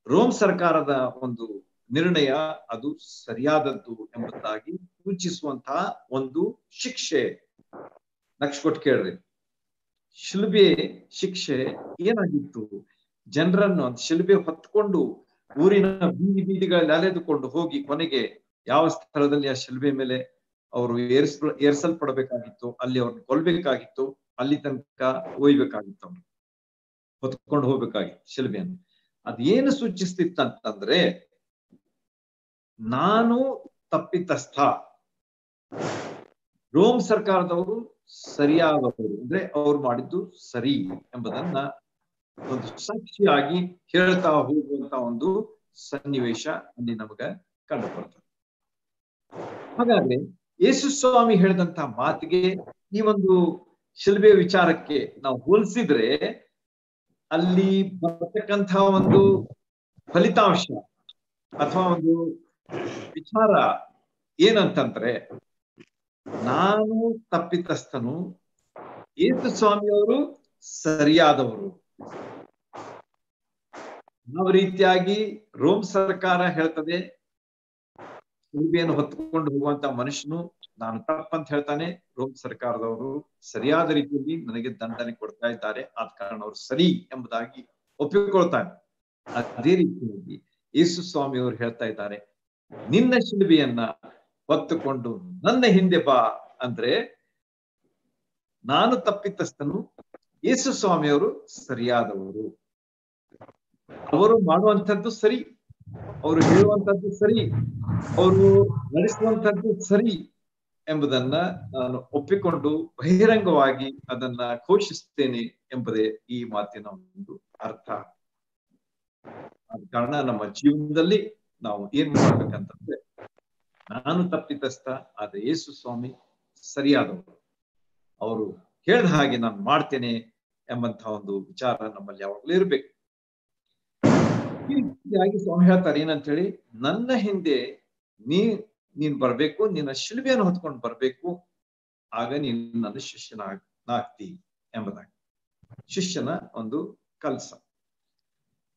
ರೋಮ್ ಸರ್ಕಾರದ ಒಂದು ನಿರ್ಣಯ ಅದು ಸರಿಯಾದದ್ದು ಎಂಬುದಾಗಿ ಸೂಚಿಸುವಂತಹ ಒಂದು ಶಿಕ್ಷೆ. ಲಕ್ಷ ಕೊಟ್ಟು ಕೇಳ್ರಿ, ಶಿಲುಬೆ ಶಿಕ್ಷೆ ಏನಾಗಿತ್ತು? ಜನರನ್ನು ಶಿಲುಬೆ ಹೊತ್ಕೊಂಡು ಊರಿನ ಬೀದಿಗಳಲ್ಲಿ ಅಲೆದುಕೊಂಡು ಹೋಗಿ ಕೊನೆಗೆ ಯಾವ ಸ್ಥಳದಲ್ಲಿ ಆ ಶಿಲುಬೆ ಮೇಲೆ ಅವರು ಏರ್ಸಲ್ಪಡಬೇಕಾಗಿತ್ತು, ಅಲ್ಲಿ ಅವ್ರನ್ನ ಕೊಲ್ಬೇಕಾಗಿತ್ತು, ಅಲ್ಲಿ ತನಕ ಒಯ್ಬೇಕಾಗಿತ್ತು, ಅವ್ರು ಹೊತ್ಕೊಂಡು ಹೋಗ್ಬೇಕಾಗಿತ್ತು ಶಿಲುಬೆಯನ್ನು. ಅದೇನು ಸೂಚಿಸ್ತಿತ್ತಂತಂದ್ರೆ, ನಾನು ತಪ್ಪಿತಸ್ಥ, ರೋಮ್ ಸರ್ಕಾರದವರು ಸರಿಯಾದವರು, ಅಂದ್ರೆ ಅವ್ರು ಮಾಡಿದ್ದು ಸರಿ ಎಂಬುದನ್ನ ಒಂದು ಸಾಕ್ಷಿಯಾಗಿ ಹೇಳ್ತಾ ಹೋಗುವಂತ ಒಂದು ಸನ್ನಿವೇಶ ಅಲ್ಲಿ ನಮಗ ಕಂಡು ಬರ್ತದೆ. ಹಾಗಾದ್ರೆ ಯೇಸು ಸ್ವಾಮಿ ಹೇಳಿದಂತ ಮಾತಿಗೆ ಈ ಒಂದು ಶಿಲುಬೆ ವಿಚಾರಕ್ಕೆ ನಾವು ಹೋಲಿಸಿದ್ರೆ ಅಲ್ಲಿ ಬರ್ತಕ್ಕಂಥ ಒಂದು ಫಲಿತಾಂಶ ಅಥವಾ ಒಂದು ವಿಚಾರ ಏನಂತಂದ್ರೆ, ನಾನು ತಪ್ಪಿತಸ್ಥನು, ಯೇಸು ಸ್ವಾಮಿಯವರು ಸರಿಯಾದವರು. ಯಾವ ರೀತಿಯಾಗಿ ರೋಮ್ ಸರ್ಕಾರ ಹೇಳ್ತದೆ, ಶಿಲುಬೆಯನ್ನು ಹೊತ್ತುಕೊಂಡು ಹೋಗುವಂತ ಮನುಷ್ಯನು ನಾನು ತಪ್ಪಂತ ಹೇಳ್ತಾನೆ, ರೋಮ್ ಸರ್ಕಾರದವರು ಸರಿಯಾದ ರೀತಿಯಲ್ಲಿ ನನಗೆ ದಂಡನೆ ಕೊಡ್ತಾ ಇದ್ದಾರೆ, ಆದ ಕಾರಣ ಅವರು ಸರಿ ಎಂಬುದಾಗಿ ಒಪ್ಪಿಕೊಳ್ತಾನೆ. ಅದೇ ರೀತಿಯಾಗಿ ಯೇಸು ಸ್ವಾಮಿಯವರು ಹೇಳ್ತಾ ಇದ್ದಾರೆ, ನಿನ್ನ ಶಿಲುಬೆಯನ್ನ ಹೊತ್ತುಕೊಂಡು ನನ್ನ ಹಿಂದೆ ಬಾ ಅಂದ್ರೆ, ನಾನು ತಪ್ಪಿತಸ್ಥನು, ಯೇಸು ಸ್ವಾಮಿಯವರು ಸರಿಯಾದವರು. ಅವರು ಮಾಡುವಂಥದ್ದು ಸರಿ, ಅವರು ಹೇಳುವಂಥದ್ದು ಸರಿ, ಅವರು ನಡೆಸುವಂಥದ್ದು ಸರಿ ಎಂಬುದನ್ನ ನಾನು ಒಪ್ಪಿಕೊಂಡು ಬಹಿರಂಗವಾಗಿ ಅದನ್ನ ಘೋಷಿಸ್ತೇನೆ ಎಂಬುದೇ ಈ ಮಾತಿನ ಒಂದು ಅರ್ಥ. ಆದ ಕಾರಣ ನಮ್ಮ ಜೀವನದಲ್ಲಿ ನಾವು ಏನ್ ಮಾಡ್ಬೇಕಂತಂದ್ರೆ, ನಾನು ತಪ್ಪಿತಸ್ಥ, ಆದ್ರೆ ಯೇಸು ಸ್ವಾಮಿ ಸರಿಯಾದವರು, ಅವರು ಹೇಳಿದ ಹಾಗೆ ನಾನು ಮಾಡ್ತೇನೆ ಎಂಬಂತಹ ಒಂದು ವಿಚಾರ ನಮ್ಮಲ್ಲಿ ಯಾವಾಗಲೂ ಇರ್ಬೇಕು. ಈ ರೀತಿಯಾಗಿ ಸ್ವಾಮಿ ಹೇಳ್ತಾರೆ ಏನಂತ ಹೇಳಿ, ನನ್ನ ಹಿಂದೆ ನೀನ್ ಬರ್ಬೇಕು, ನಿನ್ನ ಶಿಲುಬೆಯನ್ನು ಹೊತ್ಕೊಂಡು ಬರ್ಬೇಕು, ಆಗ ನೀನು ನನ್ನ ಶಿಷ್ಯನಾಗ್ತಿ ಎಂಬುದಾಗಿ. ಶಿಷ್ಯನ ಒಂದು ಕಲ್ಸ.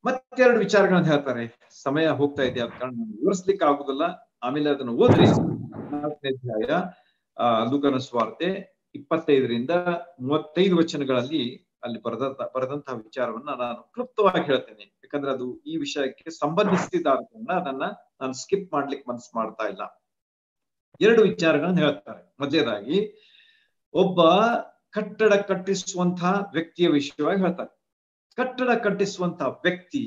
ಮತ್ತೆರಡು ವಿಚಾರಗಳನ್ನ ಹೇಳ್ತಾರೆ. ಸಮಯ ಹೋಗ್ತಾ ಇದೆ, ಅದ ಕಾರಣ ವಿವರಿಸ್ಲಿಕ್ಕೆ ಆಗುದಿಲ್ಲ. ಆಮೇಲೆ ಅದನ್ನು ಓದ್ರಿ. 4ನೇ ಅಧ್ಯಾಯ ಲೂಕನ ಸುವಾರ್ತೆ 25-35 ವಚನಗಳಲ್ಲಿ ಅಲ್ಲಿ ಬರೆದಂತಹ ವಿಚಾರವನ್ನ ನಾನು ಕ್ಲುಪ್ತವಾಗಿ ಹೇಳ್ತೇನೆ, ಯಾಕಂದ್ರೆ ಅದು ಈ ವಿಷಯಕ್ಕೆ ಸಂಬಂಧಿಸಿದ ಅದನ್ನ ನಾನು ಸ್ಕಿಪ್ ಮಾಡ್ಲಿಕ್ಕೆ ಮನಸ್ಸು ಮಾಡ್ತಾ ಇಲ್ಲ. 2 ವಿಚಾರಗಳನ್ನ ಹೇಳ್ತಾರೆ. ಮೊದಲನೇದಾಗಿ ಒಬ್ಬ ಕಟ್ಟಡ ಕಟ್ಟಿಸುವಂತಹ ವ್ಯಕ್ತಿಯ ವಿಷಯವಾಗಿ ಹೇಳ್ತಾರೆ. ಕಟ್ಟಡ ಕಟ್ಟಿಸುವಂತಹ ವ್ಯಕ್ತಿ,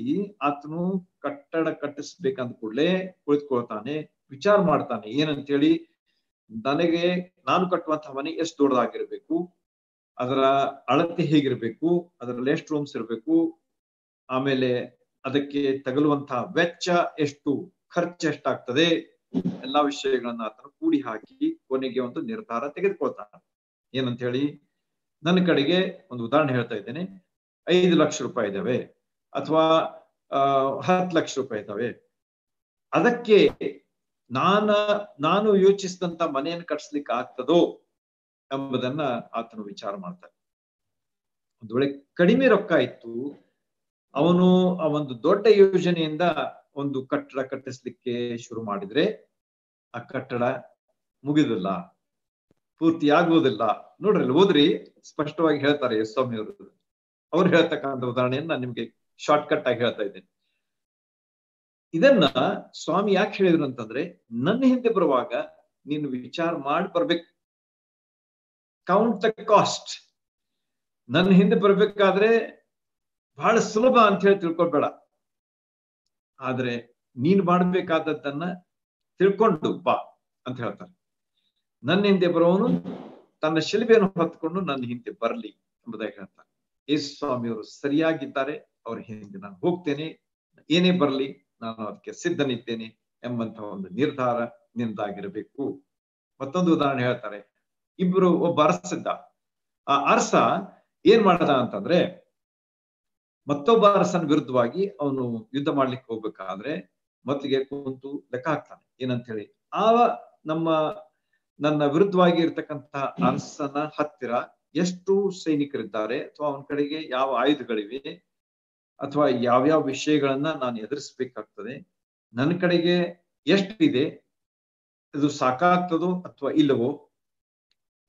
ಆತನು ಕಟ್ಟಡ ಕಟ್ಟಿಸ್ಬೇಕಂದ ಕೂಡಲೇ ಕುಳಿತುಕೊಳ್ತಾನೆ, ವಿಚಾರ ಮಾಡ್ತಾನೆ ಏನಂತೇಳಿ, ನಾನು ಕಟ್ಟುವಂತಹ ಮನೆ ಎಷ್ಟು ದೊಡ್ಡದಾಗಿರ್ಬೇಕು, ಅದರ ಅಳತೆ ಹೇಗಿರ್ಬೇಕು, ಅದರಲ್ಲಿ ಎಷ್ಟು ರೂಮ್ಸ್ ಇರ್ಬೇಕು, ಆಮೇಲೆ ಅದಕ್ಕೆ ತಗಲುವಂತಹ ವೆಚ್ಚ ಎಷ್ಟು, ಖರ್ಚು ಎಷ್ಟಾಗ್ತದೆ, ಎಲ್ಲಾ ವಿಷಯಗಳನ್ನ ಆತನು ಕೂಡಿ ಹಾಕಿ ಕೊನೆಗೆ ಒಂದು ನಿರ್ಧಾರ ತೆಗೆದುಕೊಳ್ತಾನೆ. ಏನಂತ ಹೇಳಿ, ನನ್ನ ಕಡೆಗೆ ಒಂದು ಉದಾಹರಣೆ ಹೇಳ್ತಾ ಇದ್ದೇನೆ, 5 ಲಕ್ಷ ರೂಪಾಯಿ ಇದಾವೆ ಅಥವಾ 10 ಲಕ್ಷ ರೂಪಾಯಿ ಇದಾವೆ, ಅದಕ್ಕೆ ನಾನು ಯೋಚಿಸಿದಂತ ಮನೆಯನ್ನು ಕಟ್ಸ್ಲಿಕ್ಕೆ ಆಗ್ತದೋ ಎಂಬುದನ್ನ ಆತನು ವಿಚಾರ ಮಾಡ್ತಾನೆ. ಒಂದು ವೇಳೆ ಕಡಿಮೆ ರೊಕ್ಕ ಇತ್ತು, ಅವನು ಆ ಒಂದು ದೊಡ್ಡ ಯೋಜನೆಯಿಂದ ಒಂದು ಕಟ್ಟಡ ಕಟ್ಟಿಸ್ಲಿಕ್ಕೆ ಶುರು ಮಾಡಿದ್ರೆ ಆ ಕಟ್ಟಡ ಮುಗಿದಿಲ್ಲ, ಪೂರ್ತಿ ಆಗುವುದಿಲ್ಲ. ನೋಡ್ರಿ, ಓದ್ರಿ, ಸ್ಪಷ್ಟವಾಗಿ ಹೇಳ್ತಾರೆ ಸ್ವಾಮಿ ಅವರು. ಅವ್ರು ಹೇಳ್ತಕ್ಕಂಥ ಉದಾಹರಣೆಯನ್ನ ನಿಮ್ಗೆ ಶಾರ್ಟ್ ಕಟ್ ಆಗಿ ಹೇಳ್ತಾ ಇದ್ದೇನೆ. ಇದನ್ನ ಸ್ವಾಮಿ ಯಾಕೆ ಹೇಳಿದ್ರು ಅಂತಂದ್ರೆ, ನನ್ನ ಹಿಂದೆ ಬರುವಾಗ ನೀನು ವಿಚಾರ ಮಾಡಿ ಬರ್ಬೇಕು, ಕೌಂಟ್ ದ ಕಾಸ್ಟ್. ನನ್ನ ಹಿಂದೆ ಬರ್ಬೇಕಾದ್ರೆ ಬಹಳ ಸುಲಭ ಅಂತ ಹೇಳಿ ತಿಳ್ಕೊಬೇಡ, ಆದ್ರೆ ನೀನು ಮಾಡಬೇಕಾದದ್ದನ್ನ ತಿಳ್ಕೊಂಡು ಬಾ ಅಂತ ಹೇಳ್ತಾರೆ. ನನ್ನ ಹಿಂದೆ ಬರೋನು ತನ್ನ ಶಿಲುಬೆಯನ್ನು ಹೊತ್ಕೊಂಡು ನನ್ನ ಹಿಂದೆ ಬರ್ಲಿ ಎಂಬುದಾಗಿ ಹೇಳ್ತಾರೆ. ಯೇಸು ಸ್ವಾಮಿಯವರು ಸರಿಯಾಗಿದ್ದಾರೆ, ಅವ್ರ ಹಿಂದೆ ನಾನು ಹೋಗ್ತೇನೆ, ಏನೇ ಬರ್ಲಿ ನಾನು ಅದಕ್ಕೆ ಸಿದ್ಧನಿದ್ದೇನೆ ಎಂಬಂತಹ ಒಂದು ನಿರ್ಧಾರ ನಿಂದಾಗಿರಬೇಕು. ಮತ್ತೊಂದು ಉದಾಹರಣೆ ಹೇಳ್ತಾರೆ. ಒಬ್ಬ ಅರಸಿದ್ದ. ಆ ಅರಸ ಏನ್ ಮಾಡದ ಅಂತಂದ್ರೆ, ಮತ್ತೊಬ್ಬ ಅರಸನ ವಿರುದ್ಧವಾಗಿ ಅವನು ಯುದ್ಧ ಮಾಡ್ಲಿಕ್ಕೆ ಹೋಗ್ಬೇಕಾದ್ರೆ ಮೊದಲಿಗೆ ಕುಂತು ಲೆಕ್ಕ ಹಾಕ್ತಾನೆ. ಏನಂತ ಹೇಳಿ, ನನ್ನ ವಿರುದ್ಧವಾಗಿ ಇರ್ತಕ್ಕಂತಹ ಅರಸನ ಹತ್ತಿರ ಎಷ್ಟು ಸೈನಿಕರಿದ್ದಾರೆ, ಅಥವಾ ಅವನ ಕಡೆಗೆ ಯಾವ ಆಯುಧಗಳಿವೆ, ಅಥವಾ ಯಾವ್ಯಾವ ವಿಷಯಗಳನ್ನ ನಾನು ಎದುರಿಸ್ಬೇಕಾಗ್ತದೆ, ನನ್ನ ಕಡೆಗೆ ಎಷ್ಟಿದೆ, ಇದು ಸಾಕಾಗ್ತದೋ ಅಥವಾ ಇಲ್ಲವೋ,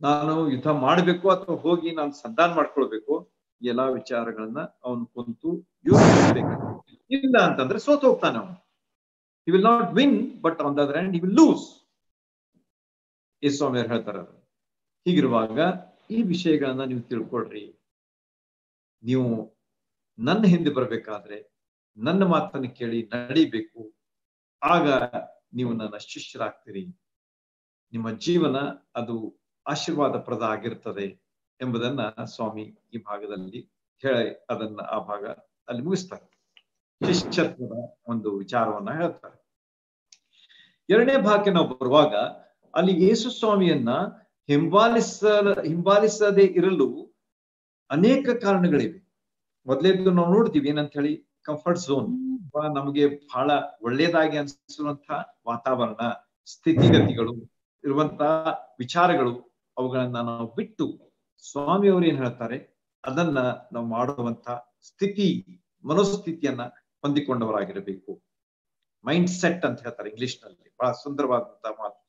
ನಾನು ಯುದ್ಧ ಮಾಡ್ಬೇಕು ಅಥವಾ ಹೋಗಿ ನಾನು ಸಂಧಾನ ಮಾಡ್ಕೊಳ್ಬೇಕು, ಎಲ್ಲಾ ವಿಚಾರಗಳನ್ನ ಅವನು ಕುಂತು ಯೋಚಿಸ್ಬೇಕು. ಇಲ್ಲ ಅಂತಂದ್ರೆ ಸೋತು ಹೋಗ್ತಾನೆ ಅವನು. He will not win, but on the other hand he will lose. ಯೇಸು ಸ್ವಾಮಿ ಅವ್ರು ಹೇಳ್ತಾರೆ. ಹೀಗಿರುವಾಗ ಈ ವಿಷಯಗಳನ್ನ ನೀವು ತಿಳ್ಕೊಳ್ರಿ. ನೀವು ನನ್ನ ಹಿಂದೆ ಬರ್ಬೇಕಾದ್ರೆ ನನ್ನ ಮಾತನ್ನು ಕೇಳಿ ನಡಿಬೇಕು, ಆಗ ನೀವು ನನ್ನ ಶಿಷ್ಯರಾಗ್ತೀರಿ, ನಿಮ್ಮ ಜೀವನ ಅದು ಆಶೀರ್ವಾದಪ್ರದ ಆಗಿರ್ತದೆ ಎಂಬುದನ್ನ ಸ್ವಾಮಿ ಈ ಭಾಗದಲ್ಲಿ ಹೇಳಿ ಆ ಭಾಗ ಅಲ್ಲಿ ಮುಗಿಸ್ತಾರೆ. ಶಿಷ್ಯತ್ವದ ಒಂದು ವಿಚಾರವನ್ನ ಹೇಳ್ತಾರೆ. 2ನೇ ಭಾಗಕ್ಕೆ ನಾವು ಬರುವಾಗ ಅಲ್ಲಿ ಯೇಸು ಸ್ವಾಮಿಯನ್ನ ಹಿಂಬಾಲಿಸದೇ ಇರಲು ಅನೇಕ ಕಾರಣಗಳಿವೆ. ಮೊದಲೇದು ನಾವು ನೋಡ್ತೀವಿ ಏನಂತ ಹೇಳಿ, ಕಂಫರ್ಟ್ ಝೋನ್, ನಮಗೆ ಬಹಳ ಒಳ್ಳೇದಾಗಿ ಅನಿಸುವಂತಹ ವಾತಾವರಣ, ಸ್ಥಿತಿಗತಿಗಳು ಇರುವಂತಹ ವಿಚಾರಗಳು, ಅವುಗಳನ್ನ ನಾವು ಬಿಟ್ಟು ಸ್ವಾಮಿಯವರು ಏನ್ ಹೇಳ್ತಾರೆ ಅದನ್ನ ನಾವು ಮಾಡುವಂತ ಮನೋಸ್ಥಿತಿಯನ್ನ ಹೊಂದಿಕೊಂಡವರಾಗಿರಬೇಕು. ಮೈಂಡ್ ಸೆಟ್ ಅಂತ ಹೇಳ್ತಾರೆ ಇಂಗ್ಲಿಷ್ ನಲ್ಲಿ, ಬಹಳ ಸುಂದರವಾದಂತಹ ಮಾತು.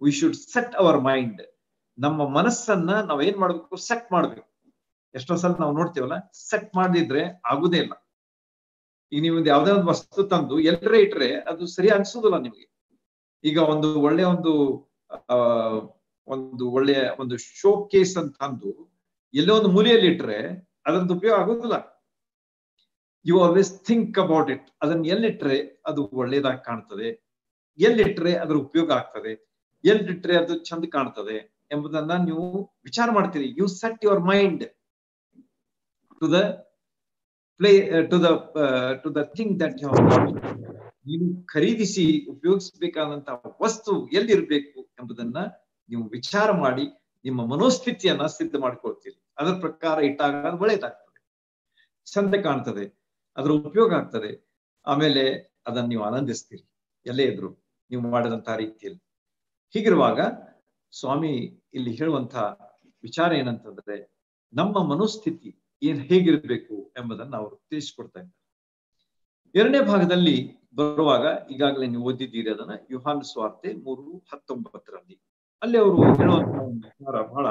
We should set our mind. ನಮ್ಮ ಮನಸ್ಸನ್ನ ನಾವ್ ಏನ್ ಮಾಡ್ಬೇಕು, ಸೆಟ್ ಮಾಡ್ಬೇಕು. ಎಷ್ಟೋ ಸಲ ನಾವು ನೋಡ್ತೀವಲ್ಲ, ಸೆಟ್ ಮಾಡದಿದ್ರೆ ಆಗುದೇ ಇಲ್ಲ. ಈಗ ನೀವು ಯಾವ್ದೇ ಒಂದು ವಸ್ತು ತಂದು ಎಲ್ಲರೇ ಇಟ್ರೆ ಅದು ಸರಿ ಅನ್ಸೋದಿಲ್ಲ ನಿಮ್ಗೆ. ಈಗ ಒಂದು ಒಳ್ಳೆಯ ಒಂದು ಶೋ ಕೇಸ್ ಅಂತ ತಂದು ಎಲ್ಲೋ ಒಂದು ಮೂಲೆಯಲ್ಲಿ ಇಟ್ರೆ ಅದ್ರದ್ದು ಉಪಯೋಗ ಆಗೋದಿಲ್ಲ. You always think about it. ಅದನ್ನ ಎಲ್ಲಿಟ್ರೆ ಅದು ಒಳ್ಳೇದಾಗಿ ಕಾಣ್ತದೆ, ಎಲ್ಲಿಟ್ರೆ ಅದ್ರ ಉಪಯೋಗ ಆಗ್ತದೆ, ಎಲ್ಲಿಟ್ರೆ ಅದು ಚಂದ ಕಾಣ್ತದೆ ಎಂಬುದನ್ನ ನೀವು ವಿಚಾರ ಮಾಡ್ತೀರಿ. You set your mind to the thing that you have got. ನೀವು ಖರೀದಿಸಿ ಉಪಯೋಗಿಸಬೇಕಾದಂತಹ ವಸ್ತು ಎಲ್ಲಿರ್ಬೇಕು ಎಂಬುದನ್ನ ನೀವು ವಿಚಾರ ಮಾಡಿ ನಿಮ್ಮ ಮನೋಸ್ಥಿತಿಯನ್ನ ಸಿದ್ಧ ಮಾಡ್ಕೊಳ್ತೀರಿ. ಅದರ ಪ್ರಕಾರ ಇಟ್ಟಾಗ ಅದು ಒಳ್ಳೇದಾಗ್ತದೆ, ಚಂದ ಕಾಣ್ತದೆ, ಅದರ ಉಪಯೋಗ ಆಗ್ತದೆ. ಆಮೇಲೆ ಅದನ್ನ ನೀವು ಆನಂದಿಸ್ತೀರಿ ಎಲ್ಲೇ ಇದ್ರು ನೀವು ಮಾಡಿದಂತಹ ರೀತಿಯಲ್ಲಿ. ಹೀಗಿರುವಾಗ ಸ್ವಾಮಿ ಇಲ್ಲಿ ಹೇಳುವಂತಹ ವಿಚಾರ ಏನಂತಂದ್ರೆ, ನಮ್ಮ ಮನೋಸ್ಥಿತಿ ಹೇಗಿರ್ಬೇಕು ಎಂಬುದನ್ನು ಅವರು ತಿಳಿಸ್ಕೊಡ್ತಾ ಇದ್ದಾರೆ. ಎರಡನೇ ಭಾಗದಲ್ಲಿ ಬರುವಾಗ ಈಗಾಗಲೇ ನೀವು ಓದಿದ್ದೀರಿ ಅದನ್ನ, ಯೋಹಾನ ಸುವಾರ್ತೆ 3:19 ಅಲ್ಲಿ ಅವರು ಹೇಳುವಂತಹ ವಿಚಾರ ಬಹಳ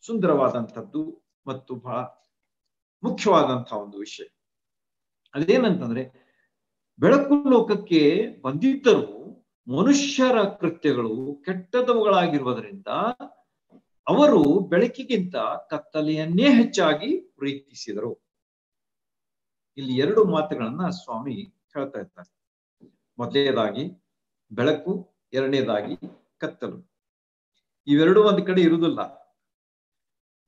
ಸುಂದರವಾದಂಥದ್ದು ಮತ್ತು ಬಹಳ ಮುಖ್ಯವಾದಂತಹ ಒಂದು ವಿಷಯ. ಅದೇನಂತಂದ್ರೆ, ಬೆಳಕು ಲೋಕಕ್ಕೆ ಬಂದಿದ್ದರೂ ಮನುಷ್ಯರ ಕೃತ್ಯಗಳು ಕೆಟ್ಟದವುಗಳಾಗಿರುವುದರಿಂದ ಅವರು ಬೆಳಕಿಗಿಂತ ಕತ್ತಲೆಯನ್ನೇ ಹೆಚ್ಚಾಗಿ ಪ್ರೀತಿಸಿದರು. ಇಲ್ಲಿ ಎರಡು ಮಾತುಗಳನ್ನ ಸ್ವಾಮಿ ಹೇಳ್ತಾ ಇರ್ತಾರೆ. ಮೊದಲನೇದಾಗಿ ಬೆಳಕು, ಎರಡನೇದಾಗಿ ಕತ್ತಲು. ಇವೆರಡು ಒಂದ್ ಕಡೆ ಇರುವುದಿಲ್ಲ.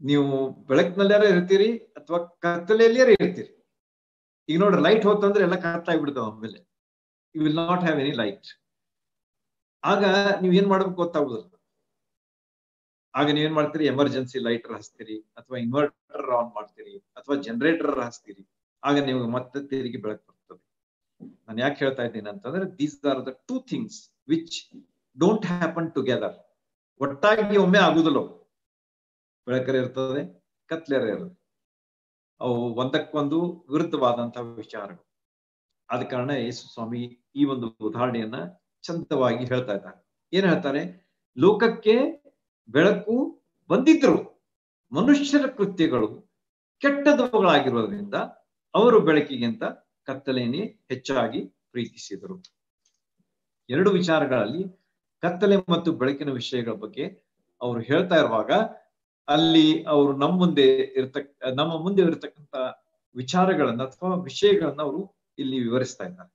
ನೀವು ಬೆಳಕಿನಲ್ಲಾರ ಇರ್ತೀರಿ ಅಥವಾ ಕತ್ತಲೆಯಲ್ಲಿಯಾರ ಇರ್ತೀರಿ. ಈಗ ನೋಡ್ರಿ, ಲೈಟ್ ಹೋತಂದ್ರೆ ಎಲ್ಲ ಕತ್ತಲಾಗ್ಬಿಡ್ತಾವ ಆಮೇಲೆ. You will not have any light. ಆಗ ನೀವ್ ಏನ್ ಮಾಡ್ಬೇಕು ಗೊತ್ತಾಗುದಿಲ್ಲ. ಆಗ ನೀವೇನ್ ಮಾಡ್ತೀರಿ, ಎಮರ್ಜೆನ್ಸಿ ಲೈಟರ್ ಹಚ್ತೀರಿ, ಅಥವಾ ಇನ್ವರ್ಟರ್ ಆನ್ ಮಾಡ್ತೀರಿ, ಅಥವಾ ಜನರೇಟರ್ ಹಚ್ತೀರಿ. ಆಗ ನಿಮ್ಗೆ ಮತ್ತೆ ತಿರುಗಿ ಬೆಳಕು ಬರ್ತದೆ. ನಾನು ಯಾಕೆ ಹೇಳ್ತಾ ಇದ್ದೀನಿ ಅಂತಂದ್ರೆ, these are the two things which don't happen together. ಒಟ್ಟಾಗಿ ಒಮ್ಮೆ ಆಗುದಿಲ್ಲ. ಬೆಳಕರೆ ಇರ್ತದೆ, ಕತ್ಲೆರೆ ಇರ್ತದೆ. ಅವು ಒಂದಕ್ಕೊಂದು ವಿರುದ್ಧವಾದಂತಹ ವಿಚಾರಗಳು. ಆದ ಕಾರಣ ಯೇಸು ಸ್ವಾಮಿ ಈ ಒಂದು ಉದಾಹರಣೆಯನ್ನ ಚಂದವಾಗಿ ಹೇಳ್ತಾ ಇದ್ದಾರೆ. ಏನ್ ಹೇಳ್ತಾರೆ, ಲೋಕಕ್ಕೆ ಬೆಳಕು ಬಂದಿದ್ರು ಮನುಷ್ಯರ ಕೃತ್ಯಗಳು ಕೆಟ್ಟದವುಗಳಾಗಿರೋದ್ರಿಂದ ಅವರು ಬೆಳಕಿಗಿಂತ ಕತ್ತಲೆಯನ್ನೇ ಹೆಚ್ಚಾಗಿ ಪ್ರೀತಿಸಿದರು. ಎರಡು ವಿಚಾರಗಳಲ್ಲಿ ಕತ್ತಲೆ ಮತ್ತು ಬೆಳಕಿನ ವಿಷಯಗಳ ಬಗ್ಗೆ ಅವರು ಹೇಳ್ತಾ ಇರುವಾಗ, ಅಲ್ಲಿ ಅವರು ನಮ್ಮ ಮುಂದೆ ಇರತಕ್ಕಂತ ವಿಚಾರಗಳನ್ನ ಅಥವಾ ವಿಷಯಗಳನ್ನ ಅವರು ಇಲ್ಲಿ ವಿವರಿಸ್ತಾ ಇದ್ದಾರೆ.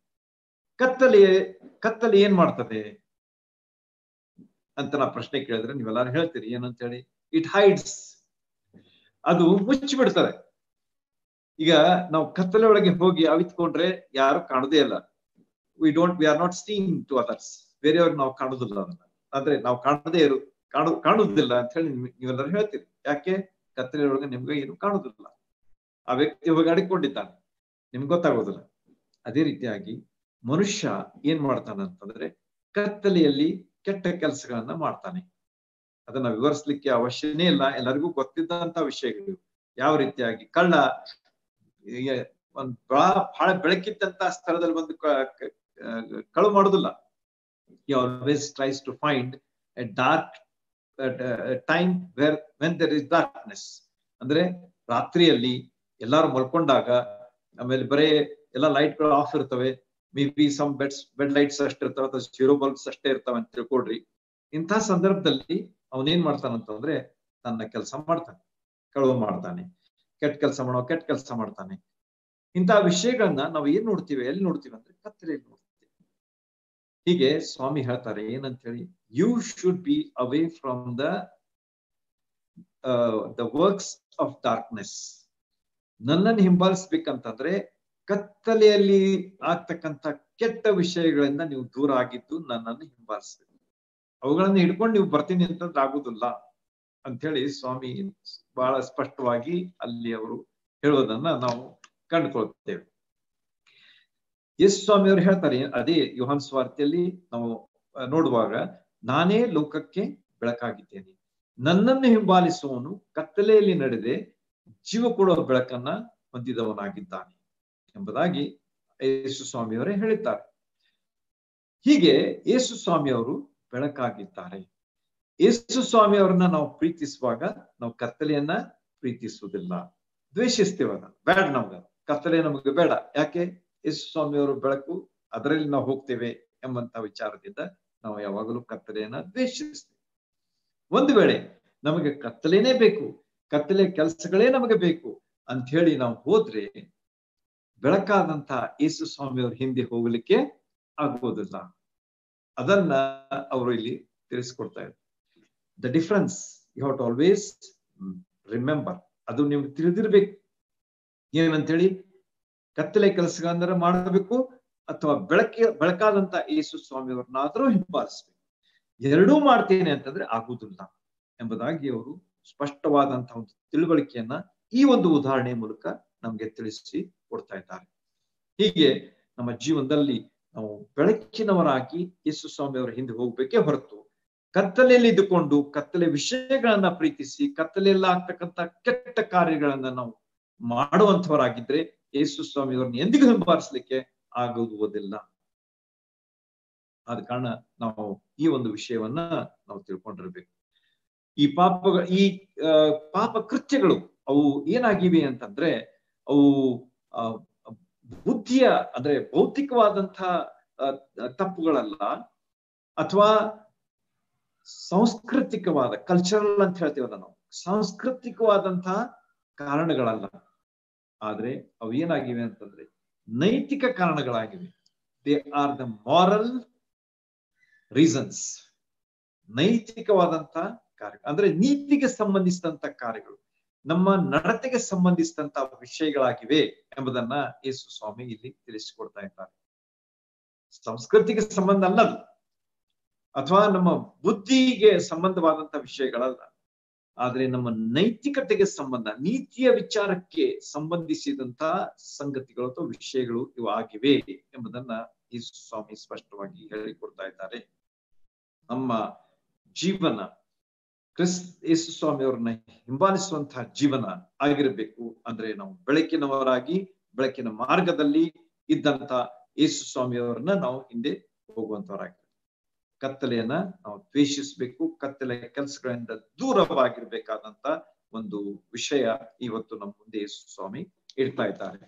ಕತ್ತಲೆ ಏನ್ ಮಾಡ್ತದೆ ಅಂತ ನಾ ಪ್ರಶ್ನೆ ಕೇಳಿದ್ರೆ ನೀವೆಲ್ಲಾರು ಹೇಳ್ತೀರಿ ಏನಂತ ಹೇಳಿ, ಇಟ್ ಹೈಡ್ಸ್. ಅದು ಮುಚ್ಚಿಬಿಡ್ತದೆ. ಈಗ ನಾವು ಕತ್ತಲೆ ಒಳಗೆ ಹೋಗಿ ಅವಿತ್ಕೊಂಡ್ರೆ ಯಾರು ಕಾಣುದೇ ಇಲ್ಲ. We are not seen to others. ಬೇರೆಯವ್ರಿಗೆ ನಾವು ಕಾಣುದಿಲ್ಲ ಅದನ್ನ. ಅಂದ್ರೆ ನಾವು ಕಾಣುವುದಿಲ್ಲ ಅಂತ ಹೇಳಿ ನೀವೆಲ್ಲರೂ ಹೇಳ್ತೀರಿ. ಯಾಕೆ? ಕತ್ತಲೆ ಒಳಗೆ ನಿಮ್ಗೆ ಏನು ಕಾಣುದಿಲ್ಲ. ಆ ವ್ಯಕ್ತಿ ಹೋಗಿ ಅಡಿಕೊಂಡಿದ್ದಾನೆ, ನಿಮ್ಗೆ ಗೊತ್ತಾಗೋದಿಲ್ಲ. ಅದೇ ರೀತಿಯಾಗಿ ಮನುಷ್ಯ ಏನ್ ಮಾಡ್ತಾನೆ ಅಂತಂದ್ರೆ, ಕತ್ತಲೆಯಲ್ಲಿ ಕೆಟ್ಟ ಕೆಲಸಗಳನ್ನ ಮಾಡ್ತಾನೆ. ಅದನ್ನ ವಿವರಿಸ್ಲಿಕ್ಕೆ ಅವಶ್ಯನೇ ಇಲ್ಲ, ಎಲ್ಲರಿಗೂ ಗೊತ್ತಿದ್ದಂತ ವಿಷಯಗಳು. ಯಾವ ರೀತಿಯಾಗಿ ಕಳ್ಳ ಬಹಳ ಬೆಳಕಿದ್ದಂತ ಸ್ಥಳದಲ್ಲಿ ಬಂದು ಕಳು ಮಾಡುದಿಲ್ಲ. He always tries to find a dark time when there is darkness. ಅಂದ್ರೆ ರಾತ್ರಿಯಲ್ಲಿ ಎಲ್ಲಾರು ಮಲ್ಕೊಂಡಾಗ, ಆಮೇಲೆ ಬರೇ ಎಲ್ಲ ಲೈಟ್ಗಳು ಆಫ್ ಇರ್ತವೆ, may be some bed lights ಅಷ್ಟೇ ಇರ್ತಾವೆ ಅಥವಾ ಜೀರೋ ಬಲ್ಬ್ಸ್ ಅಷ್ಟೇ ಇರ್ತಾವೆ ಅಂತ ತಿಳ್ಕೊಡ್ರಿ. ಇಂಥ ಸಂದರ್ಭದಲ್ಲಿ ಅವನೇನ್ ಮಾಡ್ತಾನಂತಂದ್ರೆ, ತನ್ನ ಕೆಲಸ ಮಾಡ್ತಾನೆ, ಕಳುವು ಮಾಡ್ತಾನೆ, ಕೆಟ್ಟ ಕೆಲಸ ಮಾಡ್ತಾನೆ. ಇಂತಹ ವಿಷಯಗಳನ್ನ ನಾವು ಏನ್ ನೋಡ್ತೀವಿ, ಎಲ್ಲಿ ನೋಡ್ತೀವಿ ಅಂದ್ರೆ ಕತ್ತಲೆಯಲ್ಲಿ ನೋಡ್ತೀವಿ. ಹೀಗೆ ಸ್ವಾಮಿ ಹೇಳ್ತಾರೆ ಏನಂತ ಹೇಳಿ, you should be away from the works of darkness. ನನ್ನನ್ನು ಹಿಂಬಾಲಿಸ್ಬೇಕಂತಂದ್ರೆ ಕತ್ತಲೆಯಲ್ಲಿ ಆಗ್ತಕ್ಕಂಥ ಕೆಟ್ಟ ವಿಷಯಗಳಿಂದ ನೀವು ದೂರ ಆಗಿದ್ದು ನನ್ನನ್ನು ಹಿಂಬಾಲಿಸ್ಬೇಕು. ಅವುಗಳನ್ನ ಹಿಡ್ಕೊಂಡು ನೀವು ಬರ್ತೀನಿ ಅಂತಂದ್ರೆ ಆಗುದಿಲ್ಲ ಅಂತ ಹೇಳಿ ಸ್ವಾಮಿ ಬಹಳ ಸ್ಪಷ್ಟವಾಗಿ ಅಲ್ಲಿ ಅವರು ಹೇಳೋದನ್ನ ನಾವು ಕಂಡುಕೊಳ್ತೇವೆ. ಯೇಸು ಸ್ವಾಮಿ ಅವರು ಹೇಳ್ತಾರೆ, ಅದೇ ಯೋಹಾನ ಸುವಾರ್ತೆಯಲ್ಲಿ ನಾವು ನೋಡುವಾಗ, ನಾನೇ ಲೋಕಕ್ಕೆ ಬೆಳಕಾಗಿದ್ದೇನೆ, ನನ್ನನ್ನು ಹಿಂಬಾಲಿಸುವವನು ಕತ್ತಲೆಯಲ್ಲಿ ನಡೆದೆ ಜೀವ ಕೊಡುವ ಬೆಳಕನ್ನ ಹೊಂದಿದವನಾಗಿದ್ದಾನೆ ಎಂಬುದಾಗಿ ಯೇಸು ಸ್ವಾಮಿಯವರೇ ಹೇಳಿದ್ದಾರೆ. ಹೀಗೆ ಯೇಸು ಸ್ವಾಮಿಯವರು ಬೆಳಕಾಗಿದ್ದಾರೆ. ಯೇಸು ಸ್ವಾಮಿಯವರನ್ನ ನಾವು ಪ್ರೀತಿಸುವಾಗ ನಾವು ಕತ್ತಲೆಯನ್ನ ಪ್ರೀತಿಸುವುದಿಲ್ಲ, ದ್ವೇಷಿಸ್ತೇವೆ. ಅದನ್ನ ಬೇಡ, ನಮ್ಗೆ ಕತ್ತಲೆ ನಮಗೆ ಬೇಡ. ಯಾಕೆ? ಯೇಸು ಸ್ವಾಮಿಯವರು ಬೆಳಕು, ಅದರಲ್ಲಿ ನಾವು ಹೋಗ್ತೇವೆ ಎಂಬಂತ ವಿಚಾರದಿಂದ ನಾವು ಯಾವಾಗಲೂ ಕತ್ತಲೆಯನ್ನ ದ್ವೇಷಿಸ್ತೇವೆ. ಒಂದು ವೇಳೆ ನಮಗೆ ಕತ್ತಲೆನೇ ಬೇಕು, ಕತ್ತಲೆ ಕೆಲಸಗಳೇ ನಮಗೆ ಬೇಕು ಅಂತ ಹೇಳಿ ನಾವು ಹೋದ್ರೆ ಬೆಳಕಾದಂತ ಯೇಸು ಸ್ವಾಮಿಯವ್ರ ಹಿಂದೆ ಹೋಗ್ಲಿಕ್ಕೆ ಆಗುವುದಿಲ್ಲ. ಅದನ್ನ ಅವರು ಇಲ್ಲಿ ತಿಳಿಸ್ಕೊಡ್ತಾ ಇದ್ದಾರೆ. The difference you have to always remember. ಅದು ನಿಮ್ಗೆ ತಿಳಿದಿರ್ಬೇಕು ಏನಂತೇಳಿ. ಕತ್ತಲೆ ಕೆಲಸಗಳಂದ್ರೆ ಮಾಡಬೇಕು, ಅಥವಾ ಬೆಳಕಾದಂತ ಯೇಸು ಸ್ವಾಮಿಯವ್ರನ್ನಾದ್ರೂ ಹಿಂಬಾಲಿಸ್ಬೇಕು. ಎರಡೂ ಮಾಡ್ತೇನೆ ಅಂತಂದ್ರೆ ಆಗುವುದಿಲ್ಲ ಎಂಬುದಾಗಿ ಅವರು ಸ್ಪಷ್ಟವಾದಂತಹ ಒಂದು ತಿಳುವಳಿಕೆಯನ್ನ ಈ ಒಂದು ಉದಾಹರಣೆ ಮೂಲಕ ನಮ್ಗೆ ತಿಳಿಸಿ ಕೊಡ್ತಾ ಇದ್ದಾರೆ. ಹೀಗೆ ನಮ್ಮ ಜೀವನದಲ್ಲಿ ನಾವು ಬೆಳಕಿನವರಾಗಿ ಯೇಸು ಸ್ವಾಮಿಯವರ ಹಿಂದೆ ಹೋಗ್ಬೇಕೇ ಹೊರತು ಕತ್ತಲೆಯಲ್ಲಿ ಇದ್ದುಕೊಂಡು ಕತ್ತಲೆ ವಿಷಯಗಳನ್ನ ಪ್ರೀತಿಸಿ ಕತ್ತಲೆಯಲ್ಲ ಆಗ್ತಕ್ಕಂಥ ಕೆಟ್ಟ ಕಾರ್ಯಗಳನ್ನ ನಾವು ಮಾಡುವಂತವರಾಗಿದ್ರೆ ಯೇಸು ಸ್ವಾಮಿಯವರನ್ನ ಎಂದಿಗೂ ಹಿಂಬಾಲಿಸ್ಲಿಕ್ಕೆ ಆಗುವುದಿಲ್ಲ. ಆದ ಕಾರಣ ನಾವು ಈ ಒಂದು ವಿಷಯವನ್ನ ನಾವು ತಿಳ್ಕೊಂಡಿರ್ಬೇಕು. ಈ ಪಾಪ ಕೃತ್ಯಗಳು ಅವು ಏನಾಗಿವೆ ಅಂತಂದ್ರೆ ಅವು ಬುದ್ಧಿಯ ಅಂದ್ರೆ ಭೌತಿಕವಾದಂತಹ ತಪ್ಪುಗಳಲ್ಲ, ಅಥವಾ ಸಾಂಸ್ಕೃತಿಕವಾದ ಕಲ್ಚರಲ್ ಅಂತ ಹೇಳ್ತೀವಲ್ಲ ನಾವು, ಸಾಂಸ್ಕೃತಿಕವಾದಂತಹ ಕಾರಣಗಳಲ್ಲ. ಆದ್ರೆ ಅವು ಏನಾಗಿವೆ ಅಂತಂದ್ರೆ ನೈತಿಕ ಕಾರಣಗಳಾಗಿವೆ. They are the moral reasons. ನೈತಿಕವಾದಂತಹ ಕಾರ್ಯ ಅಂದ್ರೆ ನೀತಿಗೆ ಸಂಬಂಧಿಸಿದಂತ ಕಾರ್ಯಗಳು, ನಮ್ಮ ನಡತೆಗೆ ಸಂಬಂಧಿಸಿದಂತ ವಿಷಯಗಳಾಗಿವೆ ಎಂಬುದನ್ನ ಯೇಸು ಸ್ವಾಮಿ ಇಲ್ಲಿ ತಿಳಿಸಿಕೊಡ್ತಾ ಇದ್ದಾರೆ. ಸಂಸ್ಕೃತಿಗೆ ಸಂಬಂಧ ಅಲ್ಲದು, ಅಥವಾ ನಮ್ಮ ಬುದ್ಧಿಗೆ ಸಂಬಂಧವಾದಂತ ವಿಷಯಗಳಲ್ಲ, ಆದ್ರೆ ನಮ್ಮ ನೈತಿಕತೆಗೆ ಸಂಬಂಧ, ನೀತಿಯ ವಿಚಾರಕ್ಕೆ ಸಂಬಂಧಿಸಿದಂತ ಸಂಗತಿಗಳು ಅಥವಾ ವಿಷಯಗಳು ಇವು ಆಗಿವೆ ಎಂಬುದನ್ನ ಯೇಸು ಸ್ವಾಮಿ ಸ್ಪಷ್ಟವಾಗಿ ಹೇಳಿಕೊಡ್ತಾ ಇದ್ದಾರೆ. ನಮ್ಮ ಜೀವನ ಯೇಸು ಸ್ವಾಮಿ ಅವ್ರನ್ನ ಹಿಂಬಾಲಿಸುವಂತಹ ಜೀವನ ಆಗಿರಬೇಕು. ಅಂದ್ರೆ ನಾವು ಬೆಳಕಿನವರಾಗಿ ಬೆಳಕಿನ ಮಾರ್ಗದಲ್ಲಿ ಇದ್ದಂತ ಯೇಸು ಸ್ವಾಮಿಯವರನ್ನ ನಾವು ಹಿಂದೆ ಹೋಗುವಂತವರಾಗಿರ್ಬೇಕು. ಕತ್ತಲೆಯನ್ನ ನಾವು ದ್ವೇಷಿಸಬೇಕು, ಕತ್ತಲೆ ಕೆಲಸಗಳಿಂದ ದೂರವಾಗಿರ್ಬೇಕಾದಂತ ಒಂದು ವಿಷಯ ಇವತ್ತು ನಮ್ಮ ಮುಂದೆ ಯೇಸು ಸ್ವಾಮಿ ಇಡ್ತಾ ಇದ್ದಾರೆ.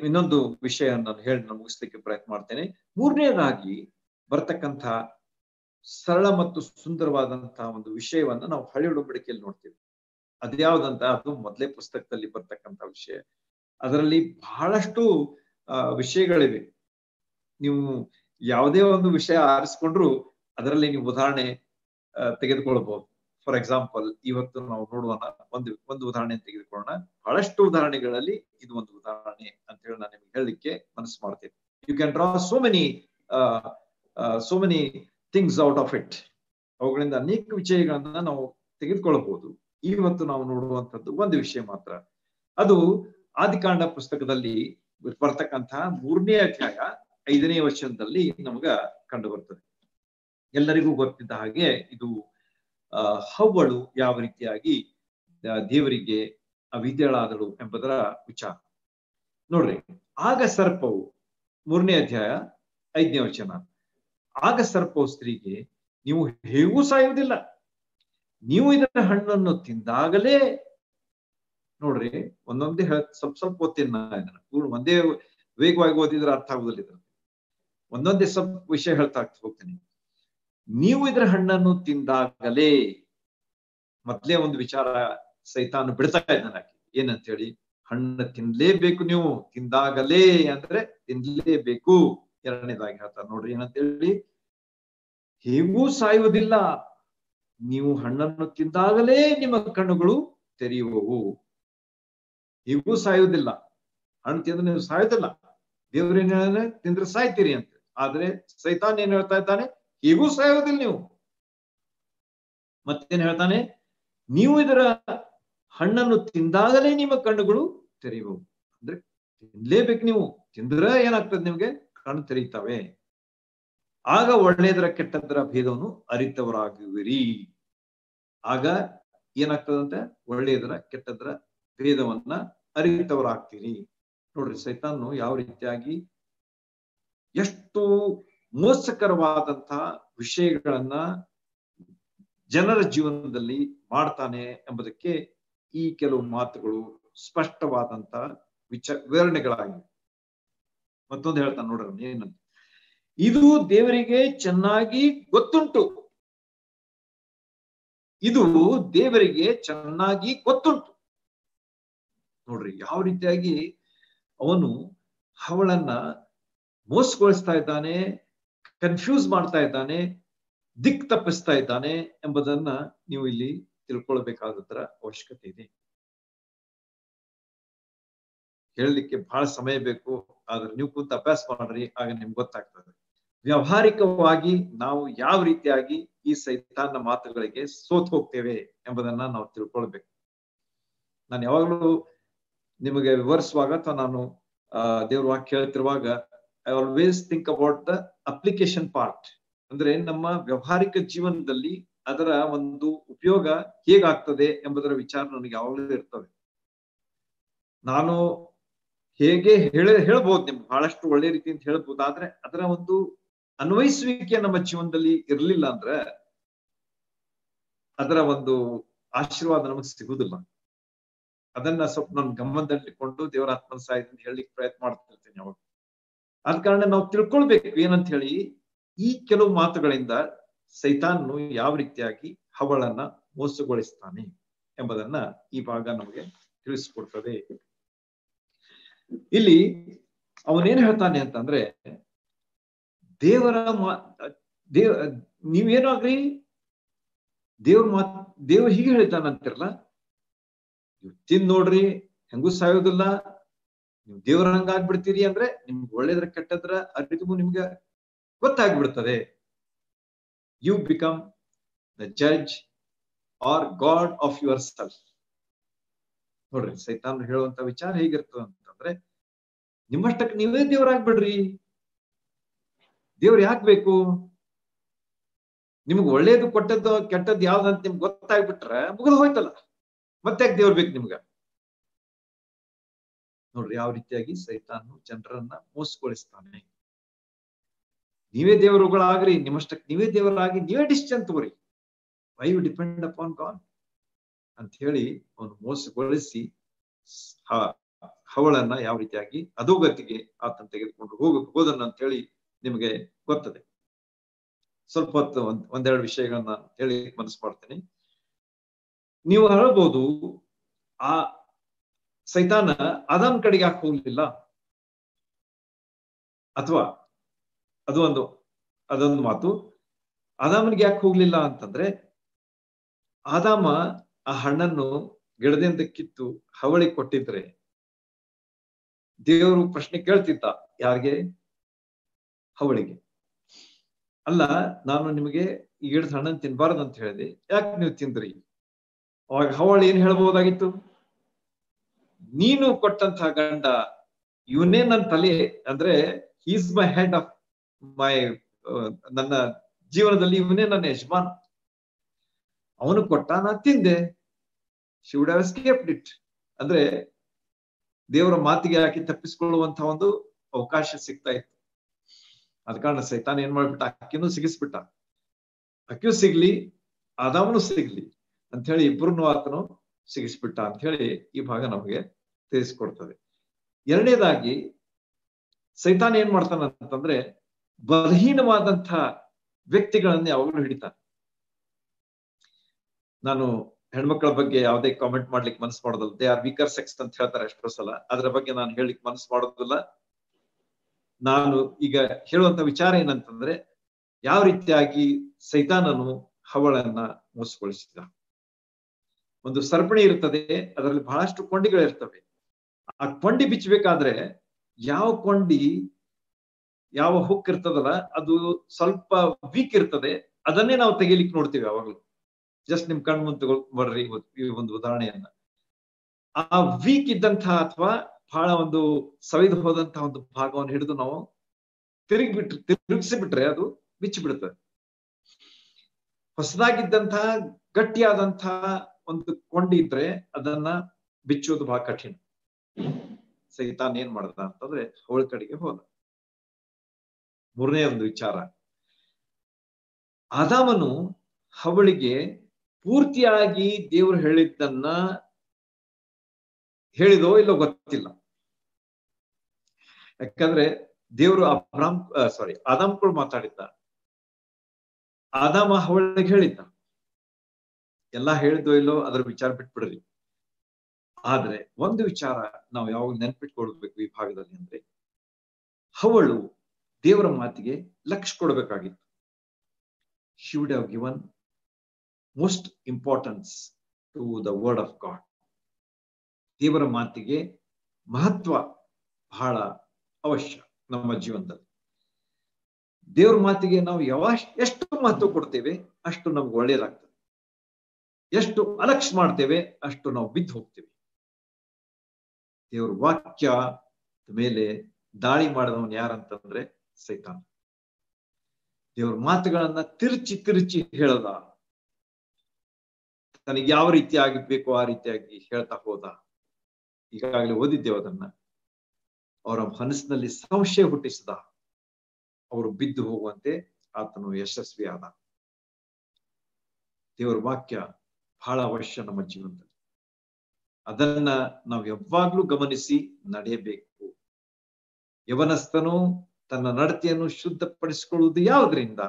ಇನ್ನೊಂದು ವಿಷಯ ನಾನು ಹೇಳಿ ನಾನು ಮುಗಿಸ್ಲಿಕ್ಕೆ ಪ್ರಯತ್ನ ಮಾಡ್ತೇನೆ. ಮೂರನೇದಾಗಿ ಬರ್ತಕ್ಕಂಥ ಸರಳ ಮತ್ತು ಸುಂದರವಾದಂತಹ ಒಂದು ವಿಷಯವನ್ನ ನಾವು ಹಳೆ ಒಡಂಬಡಿಕೆಯಲ್ಲಿ ನೋಡ್ತೀವಿ. ಅದ್ಯಾವ್ದಂತ, ಅದು ಮೊದಲೇ ಪುಸ್ತಕದಲ್ಲಿ ಬರ್ತಕ್ಕಂಥ ವಿಷಯ. ಅದರಲ್ಲಿ ಬಹಳಷ್ಟು ವಿಷಯಗಳಿವೆ. ನೀವು ಯಾವುದೇ ಒಂದು ವಿಷಯ ಆರಿಸ್ಕೊಂಡ್ರು ಅದರಲ್ಲಿ ನೀವು ಉದಾಹರಣೆ ತೆಗೆದುಕೊಳ್ಬಹುದು. ಫಾರ್ ಎಕ್ಸಾಂಪಲ್, ಇವತ್ತು ನಾವು ನೋಡುವ ಒಂದು ಉದಾಹರಣೆ ತೆಗೆದುಕೊಳ್ಳೋಣ. ಬಹಳಷ್ಟು ಉದಾಹರಣೆಗಳಲ್ಲಿ ಇದು ಒಂದು ಉದಾಹರಣೆ ಅಂತ ಹೇಳಿ ನಾನು ನಿಮ್ಗೆ ಹೇಳಲಿಕ್ಕೆ ಮನಸ್ಸು ಮಾಡ್ತೇನೆ. You can draw so many things out of it. ಅವುಗಳಿಂದ ಅನೇಕ ವಿಷಯಗಳನ್ನ ನಾವು ತೆಗೆದುಕೊಳ್ಳಬಹುದು. ಇವತ್ತು ನಾವು ನೋಡುವಂಥದ್ದು ಒಂದು ವಿಷಯ ಮಾತ್ರ. ಅದು ಆದಿಕಾಂಡ ಪುಸ್ತಕದಲ್ಲಿ ಬರ್ತಕ್ಕಂತಹ 3ನೇ ಅಧ್ಯಾಯ 5ನೇ ವಚನದಲ್ಲಿ ನಮಗ ಕಂಡು ಬರ್ತದೆ. ಎಲ್ಲರಿಗೂ ಗೊತ್ತಿದ್ದ ಹಾಗೆ ಇದು ಹವ್ವಳು ಯಾವ ರೀತಿಯಾಗಿ ದೇವರಿಗೆ ಅವಿದ್ಯಳಾದಳು ಎಂಬುದರ ವಿಚಾರ ನೋಡ್ರಿ. ಆಗ ಸರ್ಪವು, 3ನೇ ಅಧ್ಯಾಯ 5ನೇ ವಚನ, ಆಗ ಸರ್ಪವು ಸ್ತ್ರೀಗೆ, ನೀವು ಹೇಗೂ ಸಾಯುವುದಿಲ್ಲ, ನೀವು ಇದರ ಹಣ್ಣನ್ನು ತಿಂದಾಗಲೇ. ನೋಡ್ರಿ, ಒಂದೊಂದೇ ಸ್ವಲ್ಪ ಓದ್ತೀನಿ ಇದನ್ನ, ಒಂದೇ ವೇಗವಾಗಿ ಓದಿದ್ರೆ ಅರ್ಥ ಆಗುದಿಲ್ಲ. ಇದ್ರ ಒಂದೊಂದೇ ಸ್ವಲ್ಪ ವಿಷಯ ಹೇಳ್ತಾ ಹೋಗ್ತೀನಿ. ನೀವು ಇದರ ಹಣ್ಣನ್ನು ತಿಂದಾಗಲೇ, ಮೊದ್ಲೇ ಒಂದು ವಿಚಾರ ಸೈತಾನು ಬಿಡ್ತಾ ಇದ್ದಾನೆ. ಏನಂತ ಹೇಳಿ, ಹಣ್ಣು ತಿನ್ಲೇಬೇಕು, ನೀವು ತಿಂದಾಗಲೇ ಅಂದ್ರೆ ತಿನ್ಲೇಬೇಕು. ಎರಡನೇದಾಗಿ ಹೇಳ್ತಾರೆ ನೋಡ್ರಿ, ಏನಂತ ಹೇಳಿ, ಹೇಗೂ ಸಾಯುವುದಿಲ್ಲ, ನೀವು ಹಣ್ಣನ್ನು ತಿಂದಾಗಲೇ ನಿಮ್ಮ ಕಣ್ಣುಗಳು ತೆರೆಯುವವು. ಹೇಗೂ ಸಾಯುವುದಿಲ್ಲ, ಹಣ್ಣು ತಿಂದ್ರೆ ನೀವು ಸಾಯುದಿಲ್ಲ. ದೇವ್ರೇನ ತಿಂದ್ರೆ ಸಾಯ್ತೀರಿ ಅಂತ. ಆದ್ರೆ ಸೈತಾನ್ ಏನ್ ಹೇಳ್ತಾ ಇದ್ದಾನೆ, ಹೇಗೂ ಸಾಯುವುದಿಲ್ಲ ನೀವು. ಮತ್ತೇನ್ ಹೇಳ್ತಾನೆ, ನೀವು ಇದರ ಹಣ್ಣನ್ನು ತಿಂದಾಗಲೇ ನಿಮ್ಮ ಕಣ್ಣುಗಳು ತೆರೆಯುವವು. ಅಂದ್ರೆ ತಿನ್ಲೇಬೇಕು, ನೀವು ತಿಂದ್ರೆ ಏನಾಗ್ತದೆ, ನಿಮ್ಗೆ ಕಣ್ಣು ತೆರೀತವೆ. ಆಗ ಒಳ್ಳೆಯದರ ಕೆಟ್ಟದರ ಭೇದವನ್ನು ಅರಿತವರಾಗುವಿರಿ. ಆಗ ಏನಾಗ್ತದಂತೆ, ಒಳ್ಳೆಯದರ ಕೆಟ್ಟದರ ಭೇದವನ್ನ ಅರಿತವರಾಗ್ತೀರಿ. ನೋಡ್ರಿ, ಸೈತಾನು ಯಾವ ರೀತಿಯಾಗಿ ಎಷ್ಟು ಮೋಸಕರವಾದಂತಹ ವಿಷಯಗಳನ್ನ ಜನರ ಜೀವನದಲ್ಲಿ ಮಾಡ್ತಾನೆ ಎಂಬುದಕ್ಕೆ ಈ ಕೆಲವು ಮಾತುಗಳು ಸ್ಪಷ್ಟವಾದಂತ ವಿವರಣೆಗಳಾಗಿವೆ. ಮತ್ತೊಂದು ಹೇಳ್ತಾನೆ ನೋಡ್ರಿ, ಏನಂತ, ಇದು ದೇವರಿಗೆ ಚೆನ್ನಾಗಿ ಗೊತ್ತುಂಟು. ಇದು ದೇವರಿಗೆ ಚೆನ್ನಾಗಿ ಗೊತ್ತುಂಟು. ನೋಡ್ರಿ, ಯಾವ ರೀತಿಯಾಗಿ ಅವನು ಅವಳನ್ನ ಮೋಸಗೊಳಿಸ್ತಾ ಇದ್ದಾನೆ, ಕನ್ಫ್ಯೂಸ್ ಮಾಡ್ತಾ ಇದ್ದಾನೆ, ದಿಕ್ ತಪ್ಪಿಸ್ತಾ ಇದ್ದಾನೆ ಎಂಬುದನ್ನ ನೀವು ಇಲ್ಲಿ ತಿಳ್ಕೊಳ್ಬೇಕಾದದ್ರ ಅವಶ್ಯಕತೆ ಇದೆ. ಹೇಳಲಿಕ್ಕೆ ಬಹಳ ಸಮಯ ಬೇಕು. ಆದ್ರೆ ನೀವು ಕುಂತ ಅಭ್ಯಾಸ ಮಾಡ್ರಿ, ಆಗ ನಿಮ್ಗೆ ಗೊತ್ತಾಗ್ತದೆ. ವ್ಯಾವಹಾರಿಕವಾಗಿ ನಾವು ಯಾವ ರೀತಿಯಾಗಿ ಈ ಸೈತಾನ್ನ ಮಾತುಗಳಿಗೆ ಸೋತ್ ಹೋಗ್ತೇವೆ ಎಂಬುದನ್ನ ನಾವು ತಿಳ್ಕೊಳ್ಬೇಕು. ನಾನು ಯಾವಾಗಲೂ ನಿಮಗೆ ವಿವರಿಸುವಾಗ ಅಥವಾ ನಾನು ದೇವ್ರ ವಾಕ್ಯ ಹೇಳ್ತಿರುವಾಗ I always think about the application part. ಅಂದ್ರೆ ನಮ್ಮ ವ್ಯಾವಹಾರಿಕ ಜೀವನದಲ್ಲಿ ಅದರ ಒಂದು ಉಪಯೋಗ ಹೇಗಾಗ್ತದೆ ಎಂಬುದರ ವಿಚಾರ ನನಗೆ ಯಾವಾಗಲೂ ಇರ್ತವೆ. ನಾನು ಹೇಗೆ ಹೇಳ್ಬೋದು, ನಿಮ್ಗೆ ಬಹಳಷ್ಟು ಒಳ್ಳೆ ರೀತಿಯಿಂದ ಹೇಳ್ಬೋದು. ಆದ್ರೆ ಅದರ ಒಂದು ಅನ್ವಯಿಸುವಿಕೆ ನಮ್ಮ ಜೀವನದಲ್ಲಿ ಇರ್ಲಿಲ್ಲ ಅಂದ್ರೆ ಅದರ ಒಂದು ಆಶೀರ್ವಾದ ನಮಗೆ ಸಿಗುವುದಿಲ್ಲ. ಅದನ್ನ ಸ್ವಲ್ಪ ನನ್ನ ಗಮನದಲ್ಲಿಕೊಂಡು ದೇವರ ಆತ್ಮನ ಸಹಾಯದಿಂದ ಹೇಳಲಿಕ್ಕೆ ಪ್ರಯತ್ನ ಮಾಡ್ತಿರ್ತೇನೆ ಯಾವಾಗ. ಆದ ಕಾರಣ ನಾವು ತಿಳ್ಕೊಳ್ಬೇಕು ಏನಂತ ಹೇಳಿ, ಈ ಕೆಲವು ಮಾತುಗಳಿಂದ ಸೈತಾನು ಯಾವ ರೀತಿಯಾಗಿ ಹವಳನ್ನ ಮೋಸಗೊಳಿಸ್ತಾನೆ ಎಂಬುದನ್ನ ಈ ಭಾಗ ನಮಗೆ ತಿಳಿಸ್ಕೊಡ್ತದೆ. ಇಲ್ಲಿ ಅವನೇನ್ ಹೇಳ್ತಾನೆ ಅಂತಂದ್ರೆ, ದೇವರ ನೀವೇನಾಗ್ರಿ ದೇವ್ರು ಹೀಗೆ ಹೇಳ್ತಾನಂತಿರಲ್ಲ, ನೀವು ತಿಂದ್ ನೋಡ್ರಿ ಹೆಂಗೂ ಸಾಯೋದಿಲ್ಲ, ನೀವು ದೇವರ ಹಂಗಾಗ್ಬಿಡ್ತೀರಿ ಅಂದ್ರೆ ನಿಮ್ಗೆ ಒಳ್ಳೇದ್ರ ಕೆಟ್ಟದ್ರ ಅರಿವು ನಿಮ್ಗೆ ಗೊತ್ತಾಗ್ಬಿಡ್ತದೆ. You become the judge or god of your self. ನೋಡ್ರಿ, ಸೈತಾನ್ ಹೇಳುವಂತ ವಿಚಾರ ಹೇಗಿರ್ತದ ಅಂತಂದ್ರೆ, ನಿಮ್ಮಷ್ಟಕ್ಕೆ ನೀವೇ ದೇವರಾಗ್ಬಿಡ್ರಿ. ದೇವ್ರು ಯಾಕೆ ಬೇಕು? ನಿಮ್ಗೆ ಒಳ್ಳೇದು ಕೊಟ್ಟದ್ದು ಕೆಟ್ಟದ್ದು ಯಾವ್ದಂತ ನಿಮ್ಗೆ ಗೊತ್ತಾಗ್ಬಿಟ್ರೆ ಮುಗಿದು ಹೋಯ್ತಲ್ಲ, ಮತ್ತೆ ಯಾಕೆ ದೇವ್ರು ಬೇಕು ನಿಮ್ಗ? ನೋಡ್ರಿ ಯಾವ ರೀತಿಯಾಗಿ ಸೈತಾನು ಜನರನ್ನ ಮೋಸಗೊಳಿಸ್ತಾನೆ. ನೀವೇ ದೇವರುಗಳಾಗ್ರಿ, ನಿಮ್ಮಷ್ಟಕ್ಕೆ ನೀವೇ ದೇವರಾಗಿ ನೀವೇ ಡಿಸಿಷನ್ ತಗೋರಿ. Why you depend upon God ಅಂತ ಹೇಳಿ ಅವನು ಮೋಸಗೊಳಿಸಿ ಹವಳನ್ನ ಯಾವ ರೀತಿಯಾಗಿ ಅಧೋಗತಿಗೆ ಆತನ ತೆಗೆದುಕೊಂಡು ಹೋದನ್ನ ಅಂತ ಹೇಳಿ ನಿಮಗೆ ಗೊತ್ತದೆ. ಸ್ವಲ್ಪ ಹೊತ್ತು ಒಂದೆರಡು ವಿಷಯಗಳನ್ನ ಹೇಳಿ ಮನಸ್ಸು ಮಾಡ್ತೇನೆ. ನೀವು ಹೇಳ್ಬೋದು, ಆ ಸೈತಾನ ಆದಾಮ್ ಕಡೆಗೆ ಯಾಕೆ ಹೋಗ್ಲಿಲ್ಲ? ಅಥವಾ ಅದೊಂದು ಮಾತು, ಆದಾಮನಿಗೆ ಯಾಕೆ ಹೋಗ್ಲಿಲ್ಲ ಅಂತಂದ್ರೆ, ಆದಾಮ ಆ ಹಣ್ಣನ್ನು ಗಿಡದಿಂದ ಕಿತ್ತು ಹವಳಿಗೆ ಕೊಟ್ಟಿದ್ರೆ ದೇವರು ಪ್ರಶ್ನೆ ಕೇಳ್ತಿದ್ದ, ಯಾರಿಗೆ? ಹವಳಿಗೆ. ಅಲ್ಲ, ನಾನು ನಿಮಗೆ ಈ ಗಿಡದ ಹಣ್ಣನ್ನು ತಿನ್ಬಾರ್ದು ಅಂತ ಹೇಳಿದೆ, ಯಾಕೆ ನೀವು ತಿಂದ್ರಿ? ಅವಾಗ ಹವಳು ಏನ್ ಹೇಳ್ಬೋದಾಗಿತ್ತು? ನೀನು ಕೊಟ್ಟಂತಹ ಗಂಡ ಇವನೇ ನನ್ನ ತಲೆ, ಅಂದ್ರೆ is my head of my, ನನ್ನ ಜೀವನದಲ್ಲಿ ಇವನೇ ನನ್ನ ಯಜಮಾನ್, ಅವನು ಕೊಟ್ಟ, ನಾ ತಿಂದೆ. She would have escaped it. ಅಂದ್ರೆ ದೇವರ ಮಾತಿಗೆ ಹಾಕಿ ತಪ್ಪಿಸಿಕೊಳ್ಳುವಂತಹ ಒಂದು ಅವಕಾಶ ಸಿಗ್ತಾ ಇತ್ತು. ಅದ ಕಾರಣ ಸೈತಾನ ಏನ್ ಮಾಡ್ಬಿಟ್ಟ, ಅಕ್ಕಿನೂ ಸಿಗಿಸ್ಬಿಟ್ಟ. ಅಕ್ಕಿಯೂ ಸಿಗ್ಲಿ, ಆದಾಮನು ಸಿಗ್ಲಿ ಅಂತ ಹೇಳಿ ಇಬ್ಬರನ್ನು ಆತನು ಸಿಗಿಸ್ಬಿಟ್ಟ ಅಂತ ಹೇಳಿ ಈ ಭಾಗ ನಮಗೆ ತಿಳಿಸ್ಕೊಡ್ತದೆ. ಎರಡನೇದಾಗಿ ಸೈತಾನ ಏನ್ ಮಾಡ್ತಾನ ಅಂತಂದ್ರೆ, ಬಲಹೀನವಾದಂತಹ ವ್ಯಕ್ತಿಗಳನ್ನ ಯಾವಾಗಲೂ ಹಿಡಿತಾನೆ. ನಾನು ಹೆಣ್ಮಕ್ಳ ಬಗ್ಗೆ ಯಾವುದೇ ಕಾಮೆಂಟ್ ಮಾಡ್ಲಿಕ್ಕೆ ಮನಸ್ಸು ಮಾಡೋದಿಲ್ಲ. ದೇ ಆರ್ ವೀಕರ್ ಸೆಕ್ಸ್ ಅಂತ ಹೇಳ್ತಾರೆ ಎಷ್ಟೋ ಸಲ. ಅದ್ರ ಬಗ್ಗೆ ನಾನು ಹೇಳಲಿಕ್ಕೆ ಮನಸ್ಸು ಮಾಡೋದಿಲ್ಲ. ನಾನು ಈಗ ಹೇಳುವಂತ ವಿಚಾರ ಏನಂತಂದ್ರೆ, ಯಾವ ರೀತಿಯಾಗಿ ಸೈತಾನನು ಹವಳನ್ನ ಮೋಸಗೊಳಿಸಿದ. ಒಂದು ಸರಪಣಿ ಇರ್ತದೆ, ಅದರಲ್ಲಿ ಬಹಳಷ್ಟು ಕೊಂಡಿಗಳಿರ್ತವೆ. ಆ ಕೊಂಡಿ ಬಿಚ್ಚಬೇಕಾದ್ರೆ ಯಾವ ಹುಕ್ ಇರ್ತದಲ್ಲ, ಅದು ಸ್ವಲ್ಪ ವೀಕ್ ಇರ್ತದೆ, ಅದನ್ನೇ ನಾವು ತೆಗಿಲಿಕ್ಕೆ ನೋಡ್ತೀವಿ ಯಾವಾಗಲೂ. ಜಸ್ಟ್ ನಿಮ್ ಕಣ್ ಮುಂದೆ ಬರ್ರಿ ಈ ಒಂದು ಉದಾಹರಣೆಯನ್ನ. ಆ ವೀಕ್ ಇದ್ದಂತಹ ಅಥವಾ ಬಹಳ ಒಂದು ಸವಿದು ಹೋದಂತಹ ಒಂದು ಭಾಗವನ್ನು ಹಿಡಿದು ನಾವು ತಿರುಗಿಸಿಬಿಟ್ರೆ ಅದು ಬಿಚ್ಚಿ ಬಿಡುತ್ತದೆ. ಹೊಸದಾಗಿದ್ದಂತಹ ಗಟ್ಟಿಯಾದಂತಹ ಒಂದು ಕೊಂಡಿ ಇದ್ರೆ ಅದನ್ನ ಬಿಚ್ಚೋದು ಬಹಳ ಕಠಿಣ. ಸೈತಾನ್ ಏನ್ ಮಾಡ್ದ ಅಂತಂದ್ರೆ ಅವಳ ಕಡೆಗೆ ಹೋದ. ಮೂರನೇ ಒಂದು ವಿಚಾರ, ಆದಾಮನು ಹವಳಿಗೆ ಪೂರ್ತಿಯಾಗಿ ದೇವರು ಹೇಳಿದ್ದನ್ನ ಹೇಳಿದೋ ಇಲ್ಲೋ ಗೊತ್ತಿಲ್ಲ. ಯಾಕಂದ್ರೆ ದೇವರು ಆದಾಮ್ ಕೂಡ ಮಾತಾಡಿದ್ದ, ಆದಾಮ ಹವಳಿಗೆ ಹೇಳಿದ್ದ. ಎಲ್ಲಾ ಹೇಳಿದೋ ಇಲ್ಲೋ ಅದ್ರ ವಿಚಾರ ಬಿಟ್ಬಿಡ್ರಿ. ಆದ್ರೆ ಒಂದು ವಿಚಾರ ನಾವು ಯಾವಾಗ ನೆನ್ಪಿಟ್ಕೊಳ್ಬೇಕು ಈ ಭಾಗದಲ್ಲಿ ಅಂದ್ರೆ, ಹವಳು ದೇವರ ಮಾತಿಗೆ ಲಕ್ಷ್ಯ ಕೊಡಬೇಕಾಗಿತ್ತು. She would have given most importance to the word of God. ದೇವರ ಮಾತಿಗೆ ಮಹತ್ವ ಬಹಳ ಅವಶ್ಯ ನಮ್ಮ ಜೀವನದಲ್ಲಿ. ದೇವ್ರ ಮಾತಿಗೆ ನಾವು ಎಷ್ಟು ಮಹತ್ವ ಕೊಡ್ತೇವೆ ಅಷ್ಟು ನಮ್ಗೆ ಒಳ್ಳೇದಾಗ್ತದೆ. ಎಷ್ಟು ಅಲಕ್ಷ್ಯ ಮಾಡ್ತೇವೆ ಅಷ್ಟು ನಾವು ಬಿದ್ದು ಹೋಗ್ತೇವೆ. ದೇವ್ರ ವಾಕ್ಯ ಮೇಲೆ ದಾಳಿ ಮಾಡಿದವನು ಯಾರಂತಂದ್ರೆ ಸೈತಾನ. ದೇವ್ರ ಮಾತುಗಳನ್ನ ತಿರುಚಿ ಹೇಳದ, ತನಗೆ ಯಾವ ರೀತಿಯಾಗಿ ಬೇಕೋ ಆ ರೀತಿಯಾಗಿ ಹೇಳ್ತಾ ಹೋದ. ಈಗಾಗಲೇ ಓದಿದ್ದೇವೆ ಅದನ್ನ. ಅವರ ಮನಸ್ಸಿನಲ್ಲಿ ಸಂಶಯ ಹುಟ್ಟಿಸಿದ. ಅವರು ಬಿದ್ದು ಹೋಗುವಂತೆ ಆತನು ಯಶಸ್ವಿಯಾದ. ದೇವರ ವಾಕ್ಯ ಬಹಳ ಅವಶ್ಯ ನಮ್ಮ ಜೀವನದಲ್ಲಿ. ಅದನ್ನ ನಾವು ಯಾವಾಗ್ಲೂ ಗಮನಿಸಿ ನಡೆಯಬೇಕು. ಯವನಸ್ಥನು ತನ್ನ ನಡತೆಯನ್ನು ಶುದ್ಧಪಡಿಸಿಕೊಳ್ಳುವುದು ಯಾವುದರಿಂದ?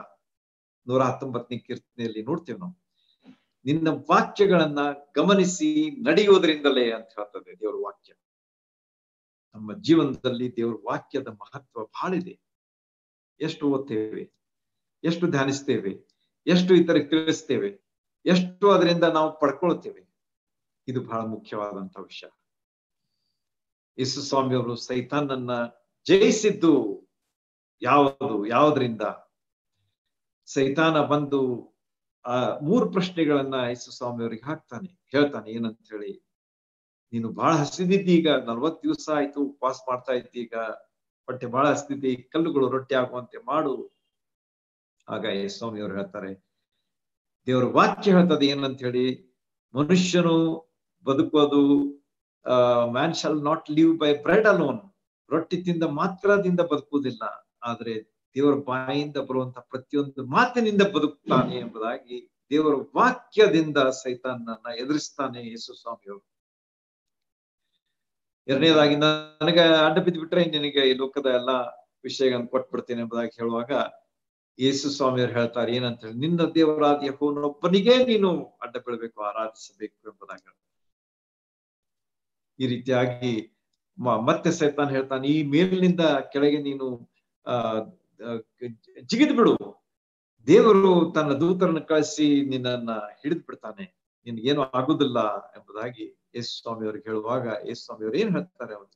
119ನೇ ಕೀರ್ತನೆಯಲ್ಲಿ ನೋಡ್ತೇವೆ ನಾವು. ನಿನ್ನ ವಾಕ್ಯಗಳನ್ನ ಗಮನಿಸಿ ನಡೆಯುವುದರಿಂದಲೇ ಅಂತ ಹೇಳ್ತದೆ ದೇವರ ವಾಕ್ಯ. ನಮ್ಮ ಜೀವನದಲ್ಲಿ ದೇವರ ವಾಕ್ಯದ ಮಹತ್ವ ಬಹಳ ಇದೆ. ಎಷ್ಟು ಓದ್ತೇವೆ, ಎಷ್ಟು ಧ್ಯಾನಿಸ್ತೇವೆ, ಎಷ್ಟು ಇತರಕ್ಕೆ ತಿಳಿಸ್ತೇವೆ, ಎಷ್ಟು ಅದರಿಂದ ನಾವು ಪಡ್ಕೊಳ್ತೇವೆ, ಇದು ಬಹಳ ಮುಖ್ಯವಾದಂತ ವಿಷಯ. ಯೇಸು ಸ್ವಾಮಿಯವರು ಸೈತಾನನ್ನ ಜಯಿಸಿದ್ದು ಯಾವುದರಿಂದ? ಸೈತಾನ ಬಂದು ಆ 3 ಪ್ರಶ್ನೆಗಳನ್ನ ಯೇಸು ಸ್ವಾಮಿಯವರಿಗೆ ಹೇಳ್ತಾನೆ ಏನಂತ ಹೇಳಿ. ನೀನು ಬಹಳ ಹಸಿದಿದ್ದಿ, ಈಗ 40 ದಿವಸ ಆಯ್ತು ಉಪವಾಸ ಮಾಡ್ತಾ ಇದ್ದಿ, ಈಗ ಹೊಟ್ಟೆ ಬಹಳ ಹಸಿದಿದ್ದಿ, ಕಲ್ಲುಗಳು ರೊಟ್ಟಿ ಆಗುವಂತೆ ಮಾಡು. ಆಗ ಯೇಸು ಸ್ವಾಮಿಯವರು ಹೇಳ್ತಾರೆ, ದೇವರ ವಾಕ್ಯ ಹೇಳ್ತದೆ ಏನಂತ ಹೇಳಿ, ಮನುಷ್ಯನು ಬದುಕೋದು man shall not live by bread alone, ರೊಟ್ಟಿ ತಿಂದ ಮಾತ್ರದಿಂದ ಬದುಕುವುದಿಲ್ಲ, ಆದ್ರೆ ದೇವರ ಬಾಯಿಂದ ಬರುವಂತ ಪ್ರತಿಯೊಂದು ಮಾತಿನಿಂದ ಬದುಕ್ತಾನೆ ಎಂಬುದಾಗಿ ದೇವರ ವಾಕ್ಯದಿಂದ ಸೈತಾನನ್ನ ಎದುರಿಸ್ತಾನೆ ಯೇಸು ಸ್ವಾಮಿಯವರು. ಎರಡನೇದಾಗಿ, ನನಗೆ ಅಡ್ಡ ಬಿದ್ದು ಬಿಟ್ರೆ ನಿನಗೆ ಈ ಲೋಕದ ಎಲ್ಲಾ ವಿಷಯಗಳನ್ನು ಕೊಟ್ಬಿಡ್ತೇನೆ ಎಂಬುದಾಗಿ ಹೇಳುವಾಗ ಯೇಸು ಸ್ವಾಮಿಯವರು ಹೇಳ್ತಾರೆ ಏನಂತ ಹೇಳಿ, ನಿನ್ನ ದೇವರಾದ ಯೆಹೋವನೊಬ್ಬನಿಗೆ ನೀನು ಅಡ್ಡ ಬೀಳಬೇಕು, ಆರಾಧಿಸಬೇಕು ಎಂಬುದಾಗಿ. ಈ ರೀತಿಯಾಗಿ ಮತ್ತೆ ಸೈತಾನ್ ಹೇಳ್ತಾನೆ, ಈ ಮೇಲಿನಿಂದ ಕೆಳಗೆ ನೀನು ಜಿಗಿದು ಬಿಡು, ದೇವರು ತನ್ನ ದೂತರನ್ನು ಕಳಿಸಿ ನಿನ್ನನ್ನ ಹಿಡಿದು ಬಿಡ್ತಾನೆ, ನಿನ್ಗೇನು ಆಗುದಿಲ್ಲ ಎಂಬುದಾಗಿ ಯೇಸು ಸ್ವಾಮಿಯವ್ರಿಗೆ ಹೇಳುವಾಗ ಯೇಸು ಸ್ವಾಮಿಯವರು ಏನ್ ಹೇಳ್ತಾರೆ, ಅವರು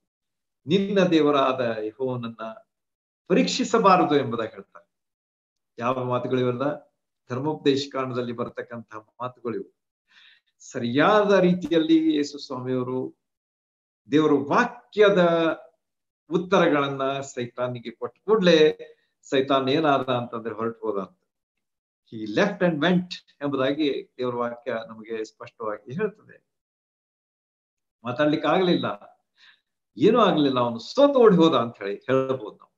ನಿನ್ನ ದೇವರಾದ ಯೆಹೋವನನ್ನ ಪರೀಕ್ಷಿಸಬಾರದು ಎಂಬುದಾಗಿ ಹೇಳ್ತಾರೆ. ಯಾವ ಮಾತುಗಳಿವೆಲ್ಲ? ಧರ್ಮೋಪದೇಶ ಕಾಂಡದಲ್ಲಿ ಬರತಕ್ಕಂತಹ ಮಾತುಗಳಿವು. ಸರಿಯಾದ ರೀತಿಯಲ್ಲಿ ಯೇಸು ಸ್ವಾಮಿಯವರು ದೇವರ ವಾಕ್ಯದ ಉತ್ತರಗಳನ್ನ ಸೈತಾನಿಗೆ ಕೊಟ್ಟ ಕೂಡ್ಲೆ ಸೈತಾನ್ ಏನಾದ ಅಂತಂದ್ರೆ ಹೊರಟು ಹೋದ ಅಂತ. ಹಿ ಲೆಫ್ಟ್ ಅಂಡ್ ವೆಂಟ್ ಎಂಬುದಾಗಿ ದೇವರ ವಾಕ್ಯ ನಮಗೆ ಸ್ಪಷ್ಟವಾಗಿ ಹೇಳ್ತದೆ. ಮಾತಾಡ್ಲಿಕ್ಕೆ ಆಗ್ಲಿಲ್ಲ, ಏನೂ ಆಗ್ಲಿಲ್ಲ, ಅವನು ಸೋತು ಓಡಿ ಹೋದ ಅಂತ ಹೇಳಿ ಹೇಳ್ಬೋದು ನಾವು.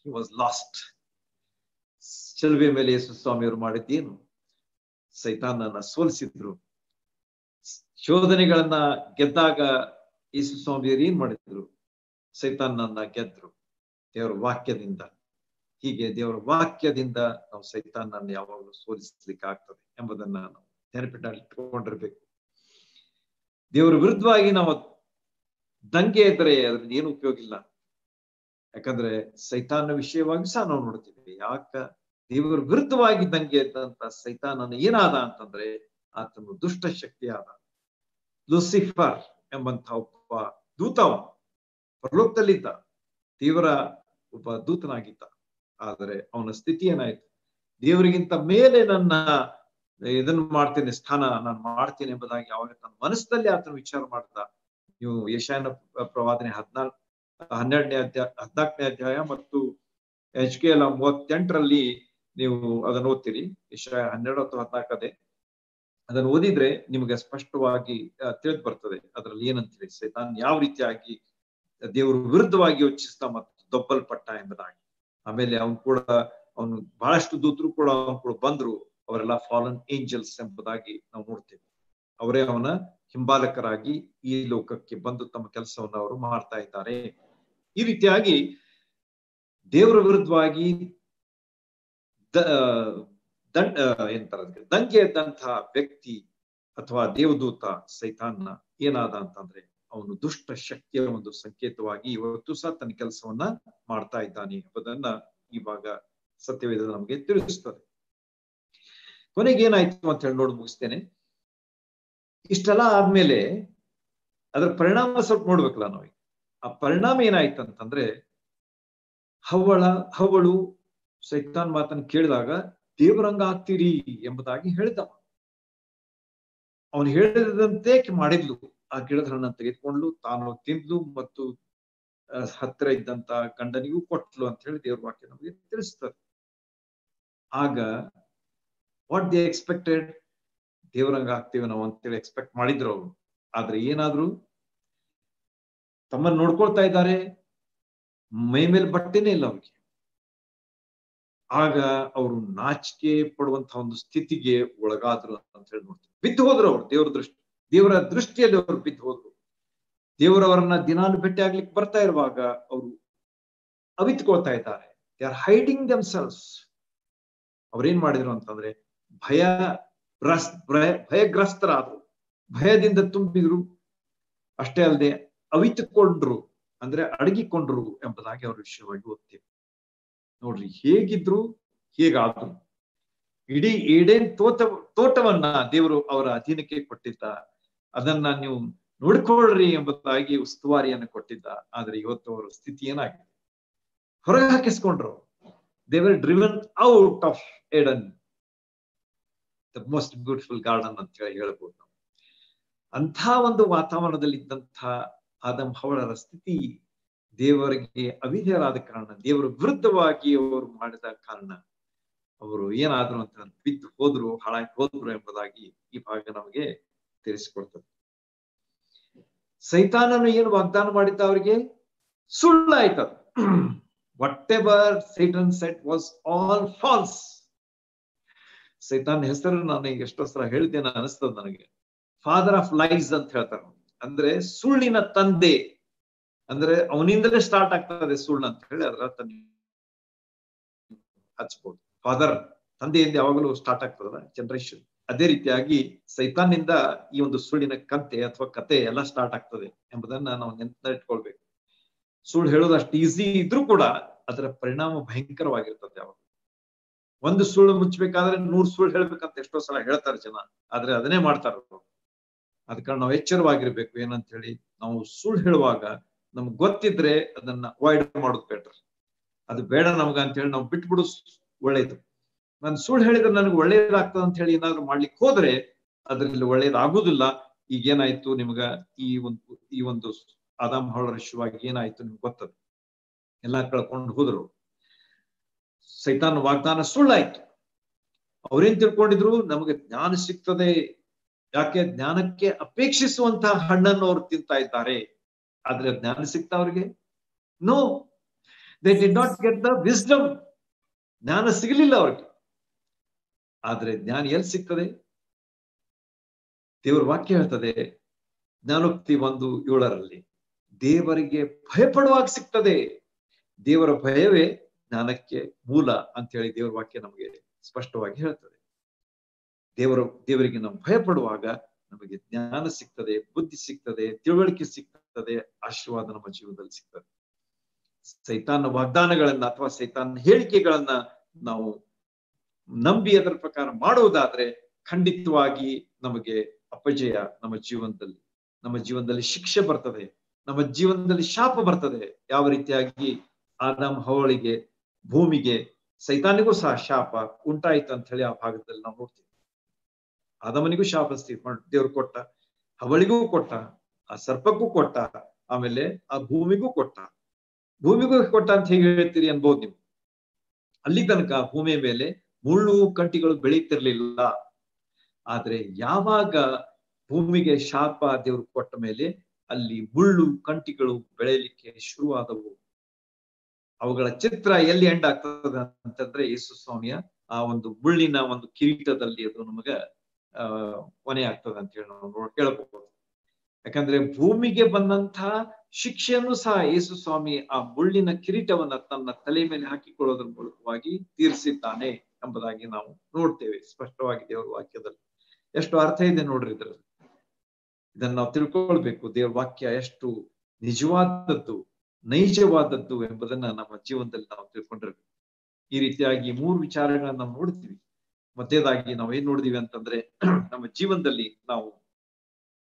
He was last. ಶಿಲುಬೆ ಮೇಲೆ ಯೇಸು ಸ್ವಾಮಿಯವರು ಮಾಡಿದ್ದೇನು? ಸೈತಾನನ್ನ ಸೋಲಿಸಿದ್ರು. ಶೋಧನೆಗಳನ್ನ ಗೆದ್ದಾಗ ಯೇಸು ಸ್ವಾಮಿಯವರು ಏನ್ ಮಾಡಿದ್ರು? ಸೈತಾನನ್ನ ಗೆದ್ರು ದೇವರ ವಾಕ್ಯದಿಂದ. ಹೀಗೆ ದೇವರ ವಾಕ್ಯದಿಂದ ನಾವು ಸೈತಾನನ್ನ ಯಾವಾಗಲೂ ಸೋಲಿಸ್ಲಿಕ್ಕೆ ಆಗ್ತದೆ ಎಂಬುದನ್ನ ನಾವು ನೆನಪಿಟ್ಟುಕೊಂಡಿರ್ಬೇಕು. ದೇವರ ವಿರುದ್ಧವಾಗಿ ನಾವು ದಂಗೆ ಎದ್ರೆ ಅದ್ರಿಂದ ಏನು ಉಪಯೋಗ ಇಲ್ಲ. ಯಾಕಂದ್ರೆ ಸೈತಾನ ವಿಷಯವಾಗಿ ಸಹ ನಾವು ನೋಡ್ತೀವಿ. ದೇವರ ವಿರುದ್ಧವಾಗಿ ದಂಗೆ ಎದ್ದಂತ ಸೈತಾನನ ಏನಾದ ಅಂತಂದ್ರೆ ಆತನು ದುಷ್ಟ ಶಕ್ತಿಯಾದ. ಲೂಸಿಫರ್ ಎಂಬಂತ ಒಬ್ಬ ದೂತ ಪರಲೋಕದಲ್ಲಿದ್ದ, ದೇವರ ಒಬ್ಬ ದೂತನಾಗಿದ್ದ. ಆದರೆ ಅವನ ಸ್ಥಿತಿ ಏನಾಯ್ತು? ದೇವರಿಗಿಂತ ಮೇಲೆ ಇದನ್ನು ಮಾಡ್ತೇನೆ, ಸ್ಥಾನ ನಾನು ಮಾಡ್ತೇನೆ ಎಂಬುದಾಗಿ ಯಾವಾಗ ತನ್ನ ಮನಸ್ಸಲ್ಲಿ ಆತನ ವಿಚಾರ ಮಾಡ್ದ. ನೀವು ಯೆಶಾಯನ ಪ್ರವಾದನೆ 14ನೇ ಅಧ್ಯಾಯ ಮತ್ತು HKL 38ರಲ್ಲಿ ನೀವು ಅದನ್ನು ಓದ್ತೀರಿ. ಯೆಶಾಯ 12 ಅಥವಾ 14 ಅದನ್ನು ಓದಿದ್ರೆ ನಿಮಗೆ ಸ್ಪಷ್ಟವಾಗಿ ತಿಳಿದು ಬರ್ತದೆ ಅದರಲ್ಲಿ ಏನಂತೀರಿ, ಸೈತಾನ್ ಯಾವ ರೀತಿಯಾಗಿ ದೇವರು ವಿರುದ್ಧವಾಗಿ ಯೋಚಿಸ್ತಾ ಮತ್ತು ದೊಬ್ಬಲ್ಪಟ್ಟ ಎಂಬುದಾಗಿ. ಆಮೇಲೆ ಅವನು ಬಹಳಷ್ಟು ದೂತರು ಕೂಡ ಅವನು ಕೂಡ ಬಂದ್ರು. ಅವರೆಲ್ಲ ಫಾಲನ್ ಏಂಜಲ್ಸ್ ಎಂಬುದಾಗಿ ನಾವು ನೋಡ್ತೇವೆ. ಅವರೇ ಅವನ ಹಿಂಬಾಲಕರಾಗಿ ಈ ಲೋಕಕ್ಕೆ ಬಂದು ತಮ್ಮ ಕೆಲಸವನ್ನು ಅವರು ಮಾಡ್ತಾ ಇದ್ದಾರೆ. ಈ ರೀತಿಯಾಗಿ ದೇವರ ವಿರುದ್ಧವಾಗಿ ದಂಗೆ ಎದ್ದಂತಹ ವ್ಯಕ್ತಿ ಅಥವಾ ದೇವದೂತ ಸೈತಾನ್ನ ಏನಾದ ಅಂತಂದ್ರೆ ಅವನು ದುಷ್ಟ ಶಕ್ತಿಯ ಒಂದು ಸಂಕೇತವಾಗಿ ಇವತ್ತು ಸಹ ತನ್ನ ಕೆಲಸವನ್ನ ಮಾಡ್ತಾ ಇದ್ದಾನೆ ಎಂಬುದನ್ನ ಇವಾಗ ಸತ್ಯವೇದ ನಮಗೆ ತಿಳಿಸ್ತದೆ. ಕೊನೆಗೆ ಏನಾಯ್ತು ಅಂತ ಹೇಳಿ ನೋಡಿ ಮುಗಿಸ್ತೇನೆ. ಇಷ್ಟೆಲ್ಲ ಆದ್ಮೇಲೆ ಅದರ ಪರಿಣಾಮ ಸ್ವಲ್ಪ ನೋಡ್ಬೇಕಲ್ಲ ನಾವು. ಆ ಪರಿಣಾಮ ಏನಾಯ್ತಂತಂದ್ರೆ ಹವಳು ಸೈತಾನ್ ಮಾತನ್ನು ಕೇಳಿದಾಗ ದೇವರಂಗ ಆಗ್ತೀರಿ ಎಂಬುದಾಗಿ ಹೇಳಿದ. ಅವನು ಹೇಳಿದಂತೆ ಮಾಡಿದ್ಲು. ಆ ಗಿಡದ ಹಣ್ಣನ್ನು ತೆಗೆದುಕೊಂಡ್ಲು, ತಾನು ತಿಂದ್ಲು ಮತ್ತು ಹತ್ತಿರ ಇದ್ದಂತ ಗಂಡನಿಗೂ ಕೊಟ್ಲು ಅಂತ ಹೇಳಿ ದೇವ್ರ ವಾಕ್ಯ ನಮಗೆ ತಿಳಿಸ್ತದೆ. ಆಗ ವಾಟ್ ದೇ ಎಕ್ಸ್ಪೆಕ್ಟೆಡ್, ದೇವರಂಗ ಆಗ್ತೀವಿ ನಾವು ಅಂತೇಳಿ ಎಕ್ಸ್ಪೆಕ್ಟ್ ಮಾಡಿದ್ರು ಅವರು. ಆದ್ರೆ ಏನಾದ್ರು ತಮ್ಮನ್ನು ನೋಡ್ಕೊಳ್ತಾ ಇದ್ದಾರೆ, ಮೈ ಮೇಲೆ ಬಟ್ಟೆನೇ ಇಲ್ಲ ಅವ್ರಿಗೆ. ಆಗ ಅವರು ನಾಚಿಕೆ ಪಡುವಂತಹ ಒಂದು ಸ್ಥಿತಿಗೆ ಒಳಗಾದ್ರು ಅಂತ ಹೇಳಿ ನೋಡ್ತೀವಿ. ಬಿದ್ದು ಹೋದ್ರು ಅವರು ದೇವರ ದೃಷ್ಟಿಯಲ್ಲಿ ಅವರು ಬಿದ್ದು ಹೋದ್ರು. ದೇವರವರನ್ನ ದಿನಾಲು ಭೇಟಿ ಆಗ್ಲಿಕ್ಕೆ ಬರ್ತಾ ಇರುವಾಗ ಅವರು ಅವಿತುಕೊಳ್ತಾ ಇದ್ದಾರೆ. They are hiding themselves. ಅವ್ರೇನ್ ಮಾಡಿದ್ರು ಅಂತಂದ್ರೆ ಭಯಗ್ರಸ್ತರಾದ್ರು, ಭಯದಿಂದ ತುಂಬಿದ್ರು. ಅಷ್ಟೇ ಅಲ್ಲದೆ ಅವಿತುಕೊಂಡ್ರು, ಅಂದ್ರೆ ಅಡಗಿಕೊಂಡ್ರು ಎಂಬುದಾಗಿ ಅವ್ರ ವಿಷಯವಾಗಿ ಓದ್ತೇವೆ. ನೋಡ್ರಿ, ಹೇಗಿದ್ರು ಹೇಗಾದ್ರು. ಇಡೀ ಏಡೇನ್ ತೋಟವನ್ನ ದೇವರು ಅವರ ಅಧೀನಕ್ಕೆ ಕೊಟ್ಟಿದ್ದ. ಅದನ್ನ ನೀವು ನೋಡ್ಕೊಳ್ರಿ ಎಂಬುದಾಗಿ ಉಸ್ತುವಾರಿಯನ್ನು ಕೊಟ್ಟಿದ್ದ. ಆದ್ರೆ ಇವತ್ತು ಅವರ ಸ್ಥಿತಿ ಏನಾಗಿದೆ? ಹೊರಗೆ ಹಾಕಿಸ್ಕೊಂಡ್ರು. They were driven out of Eden, the most beautiful garden ಅಂತ ಹೇಳಿ ಹೇಳ್ಬೋದು ನಾವು. ಅಂಥ ಒಂದು ವಾತಾವರಣದಲ್ಲಿ ಇದ್ದಂಥ ಆದಮ್ ಹವ್ವಳರ ಸ್ಥಿತಿ ದೇವರಿಗೆ ಅವಿಧೇಯರಾದ ಕಾರಣ, ದೇವರ ವಿರುದ್ಧವಾಗಿ ಅವರು ಮಾಡಿದ ಕಾರಣ ಅವರು ಏನಾದ್ರು ಅಂತ ಬಿದ್ದು ಹೋದ್ರು, ಹಾಳಾಗಿ ಹೋದ್ರು ಎಂಬುದಾಗಿ ಈ ಭಾಗ ನಮಗೆ ತಿಳಿಸಿಕೊಡ್ತದೆ. ಸೈತಾನನು ಏನು ವಾಗ್ದಾನ ಮಾಡಿದ್ದ ಅವರಿಗೆ ಸುಳ್ಳಾಯ್ತದ. Whatever Satan said was all false. ಸೈತಾನ್ ಹೆಸರು ನಾನು ಈಗ ಎಷ್ಟೋ ಸಲ ಹೇಳಿದ್ದೇನೆ ಅನಿಸ್ತದ ನನಗೆ. ಫಾದರ್ ಆಫ್ ಲೈಸ್ ಅಂತ ಹೇಳ್ತಾರೆ. ಅಂದ್ರೆ ಸುಳ್ಳಿನ ತಂದೆ, ಅಂದ್ರೆ ಅವನಿಂದಲೇ ಸ್ಟಾರ್ಟ್ ಆಗ್ತದೆ ಸುಳ್ಳು ಅಂತ ಹೇಳಿ ಅದರ ಹಚ್ಬಹುದು. ಫಾದರ್, ತಂದೆಯಿಂದ ಯಾವಾಗಲೂ ಸ್ಟಾರ್ಟ್ ಆಗ್ತದಲ್ಲ ಜನರೇಷನ್. ಅದೇ ರೀತಿಯಾಗಿ ಸೈತಾನ್ನಿಂದ ಈ ಒಂದು ಸುಳ್ಳಿನ ಕಂತೆ ಅಥವಾ ಕತೆ ಎಲ್ಲ ಸ್ಟಾರ್ಟ್ ಆಗ್ತದೆ ಎಂಬುದನ್ನ ನಾವು ನೆನಪಿಟ್ಕೊಳ್ಬೇಕು. ಸುಳ್ಳು ಹೇಳೋದು ಅಷ್ಟು ಈಸಿ ಇದ್ರೂ ಕೂಡ ಅದರ ಪರಿಣಾಮ ಭಯಂಕರವಾಗಿರ್ತದೆ. ಯಾವಾಗ ಒಂದು ಸುಳ್ಳು ಮುಚ್ಚಬೇಕಾದ್ರೆ 100 ಸುಳ್ಳು ಹೇಳ್ಬೇಕಂತ ಎಷ್ಟೋ ಸಲ ಹೇಳ್ತಾರೆ ಜನ, ಆದ್ರೆ ಅದನ್ನೇ ಮಾಡ್ತಾರ. ಅದ ಕಾರಣ ನಾವು ಎಚ್ಚರವಾಗಿರ್ಬೇಕು. ಏನಂತ ಹೇಳಿ, ನಾವು ಸುಳ್ಳು ಹೇಳುವಾಗ ನಮ್ಗೆ ಗೊತ್ತಿದ್ರೆ ಅದನ್ನ ಅವಾಯ್ಡ್ ಮಾಡೋದು ಬೆಟರ್. ಅದು ಬೇಡ ನಮ್ಗ ಅಂತ ಹೇಳಿ ನಾವು ಬಿಟ್ಬಿಡು ಒಳ್ಳೇದು. ನಾನು ಸುಳ್ಳು ಹೇಳಿದ್ರೆ ನನಗೆ ಒಳ್ಳೇದಾಗ್ತದೆ ಅಂತ ಹೇಳಿ ಏನಾದ್ರು ಮಾಡ್ಲಿಕ್ಕೆ ಹೋದ್ರೆ ಅದ್ರಲ್ಲಿ ಒಳ್ಳೇದಾಗುದಿಲ್ಲ. ಈಗೇನಾಯ್ತು ನಿಮ್ಗ ಈ ಒಂದು ಆದಾಮ್ ಹವ್ವಳರ ವಿಷಯವಾಗಿ ಏನಾಯ್ತು ನಿಮ್ಗೆ ಗೊತ್ತದ. ಎಲ್ಲಾ ಕಳ್ಕೊಂಡು ಹೋದ್ರು. ಸೈತಾನ್ ವಾಗ್ದಾನ ಸುಳ್ಳಾಯ್ತು. ಅವ್ರೇನ್ ತಿಳ್ಕೊಂಡಿದ್ರು, ನಮಗೆ ಜ್ಞಾನ ಸಿಗ್ತದೆ. ಯಾಕೆ? ಜ್ಞಾನಕ್ಕೆ ಅಪೇಕ್ಷಿಸುವಂತಹ ಹಣ್ಣನ್ನು ಅವ್ರು ತಿಂತಾ ಇದ್ದಾರೆ. ಆದ್ರೆ ಜ್ಞಾನ ಸಿಗ್ತಾ ಅವ್ರಿಗೆ? No, they did not get the wisdom. ಜ್ಞಾನ ಸಿಗಲಿಲ್ಲ ಅವ್ರಿಗೆ. ಆದ್ರೆ ಜ್ಞಾನ ಎಲ್ಲಿ ಸಿಗ್ತದೆ? ದೇವರ ವಾಕ್ಯ ಹೇಳ್ತದೆ ಜ್ಞಾನೋಕ್ತಿ 1:7 ದೇವರಿಗೆ ಭಯಪಡುವಾಗ ಸಿಗ್ತದೆ. ದೇವರ ಭಯವೇ ಜ್ಞಾನಕ್ಕೆ ಮೂಲ ಅಂತ ಹೇಳಿ ದೇವರ ವಾಕ್ಯ ನಮಗೆ ಸ್ಪಷ್ಟವಾಗಿ ಹೇಳ್ತದೆ. ದೇವರಿಗೆ ನಾವು ಭಯಪಡುವಾಗ ನಮಗೆ ಜ್ಞಾನ ಸಿಗ್ತದೆ, ಬುದ್ಧಿ ಸಿಗ್ತದೆ, ತಿಳುವಳಿಕೆ ಸಿಗ್ತದೆ, ಆಶೀರ್ವಾದ ನಮ್ಮ ಜೀವನದಲ್ಲಿ ಸಿಗ್ತದೆ. ಸೈತಾನ ವಾಗ್ದಾನಗಳನ್ನ ಅಥವಾ ಸೈತಾನ ಹೇಳಿಕೆಗಳನ್ನ ನಾವು ನಂಬಿ ಅದರ ಪ್ರಕಾರ ಮಾಡುವುದಾದ್ರೆ ಖಂಡಿತವಾಗಿ ನಮಗೆ ಅಪಜಯ ನಮ್ಮ ಜೀವನದಲ್ಲಿ ಶಿಕ್ಷೆ ಬರ್ತದೆ, ನಮ್ಮ ಜೀವನದಲ್ಲಿ ಶಾಪ ಬರ್ತದೆ. ಯಾವ ರೀತಿಯಾಗಿ ಆದಾಮ್ ಹವ್ವಳಿಗೆ, ಭೂಮಿಗೆ, ಸೈತಾನಿಗೂ ಸಹ ಶಾಪ ಉಂಟಾಯ್ತು ಅಂತ ಹೇಳಿ ಆ ಭಾಗದಲ್ಲಿ ನಾವು ನೋಡ್ತೀವಿ. ಆದಾಮನಿಗೂ ಶಾಪ ದೇವ್ರು ಕೊಟ್ಟ, ಹವ್ವಳಿಗೂ ಕೊಟ್ಟ, ಆ ಸರ್ಪಕ್ಕೂ ಕೊಟ್ಟ, ಆಮೇಲೆ ಆ ಭೂಮಿಗೂ ಕೊಟ್ಟ ಅಂತ ಹೇಗೆ ಹೇಳ್ತೀರಿ ಅನ್ಬೋದು ನೀವು. ಅಲ್ಲಿ ತನಕ ಭೂಮಿಯ ಮೇಲೆ ಮುಳ್ಳು ಕಂಟಿಗಳು ಬೆಳೀತಿರ್ಲಿಲ್ಲ. ಆದ್ರೆ ಯಾವಾಗ ಭೂಮಿಗೆ ಶಾಪ ದೇವ್ರು ಕೊಟ್ಟ ಮೇಲೆ ಅಲ್ಲಿ ಮುಳ್ಳು ಕಂಟಿಗಳು ಬೆಳೆಯಲಿಕ್ಕೆ ಶುರುವಾದವು. ಅವುಗಳ ಚಿತ್ರ ಎಲ್ಲಿ ಎಂಡ್ ಆಗ್ತದ ಅಂತಂದ್ರೆ ಯೇಸು ಸ್ವಾಮಿಯ ಆ ಒಂದು ಮುಳ್ಳಿನ ಒಂದು ಕಿರೀಟದಲ್ಲಿ ಅದು ನಮಗ ಕೊನೆ ಆಗ್ತದೆ ಅಂತ ಹೇಳಿ ನಾವು ಕೇಳಬಹುದು. ಯಾಕಂದ್ರೆ ಭೂಮಿಗೆ ಬಂದಂತಹ ಶಿಕ್ಷೆಯನ್ನು ಸಹ ಯೇಸು ಸ್ವಾಮಿ ಆ ಮುಳ್ಳಿನ ಕಿರೀಟವನ್ನ ತನ್ನ ತಲೆ ಮೇಲೆ ಹಾಕಿಕೊಳ್ಳೋದ್ರ ಮೂಲಕವಾಗಿ ತೀರಿಸಿದ್ದಾನೆ ಎಂಬುದಾಗಿ ನಾವು ನೋಡ್ತೇವೆ ಸ್ಪಷ್ಟವಾಗಿ ದೇವರ ವಾಕ್ಯದಲ್ಲಿ. ಎಷ್ಟು ಅರ್ಥ ಇದೆ ನೋಡ್ರಿ ಇದ್ರಲ್ಲಿ. ಇದನ್ನ ನಾವು ತಿಳ್ಕೊಳ್ಬೇಕು. ದೇವರ ವಾಕ್ಯ ಎಷ್ಟು ನಿಜವಾದದ್ದು, ನೈಜವಾದದ್ದು ಎಂಬುದನ್ನ ನಮ್ಮ ಜೀವನದಲ್ಲಿ ನಾವು ತಿಳ್ಕೊಂಡಿರ್ಬೇಕು. ಈ ರೀತಿಯಾಗಿ 3 ವಿಚಾರಗಳನ್ನ ನಾವು ನೋಡ್ತೀವಿ. ಮಧ್ಯದಾಗಿ ನಾವು ಏನ್ ನೋಡಿದೀವಿ ಅಂತಂದ್ರೆ, ನಮ್ಮ ಜೀವನದಲ್ಲಿ ನಾವು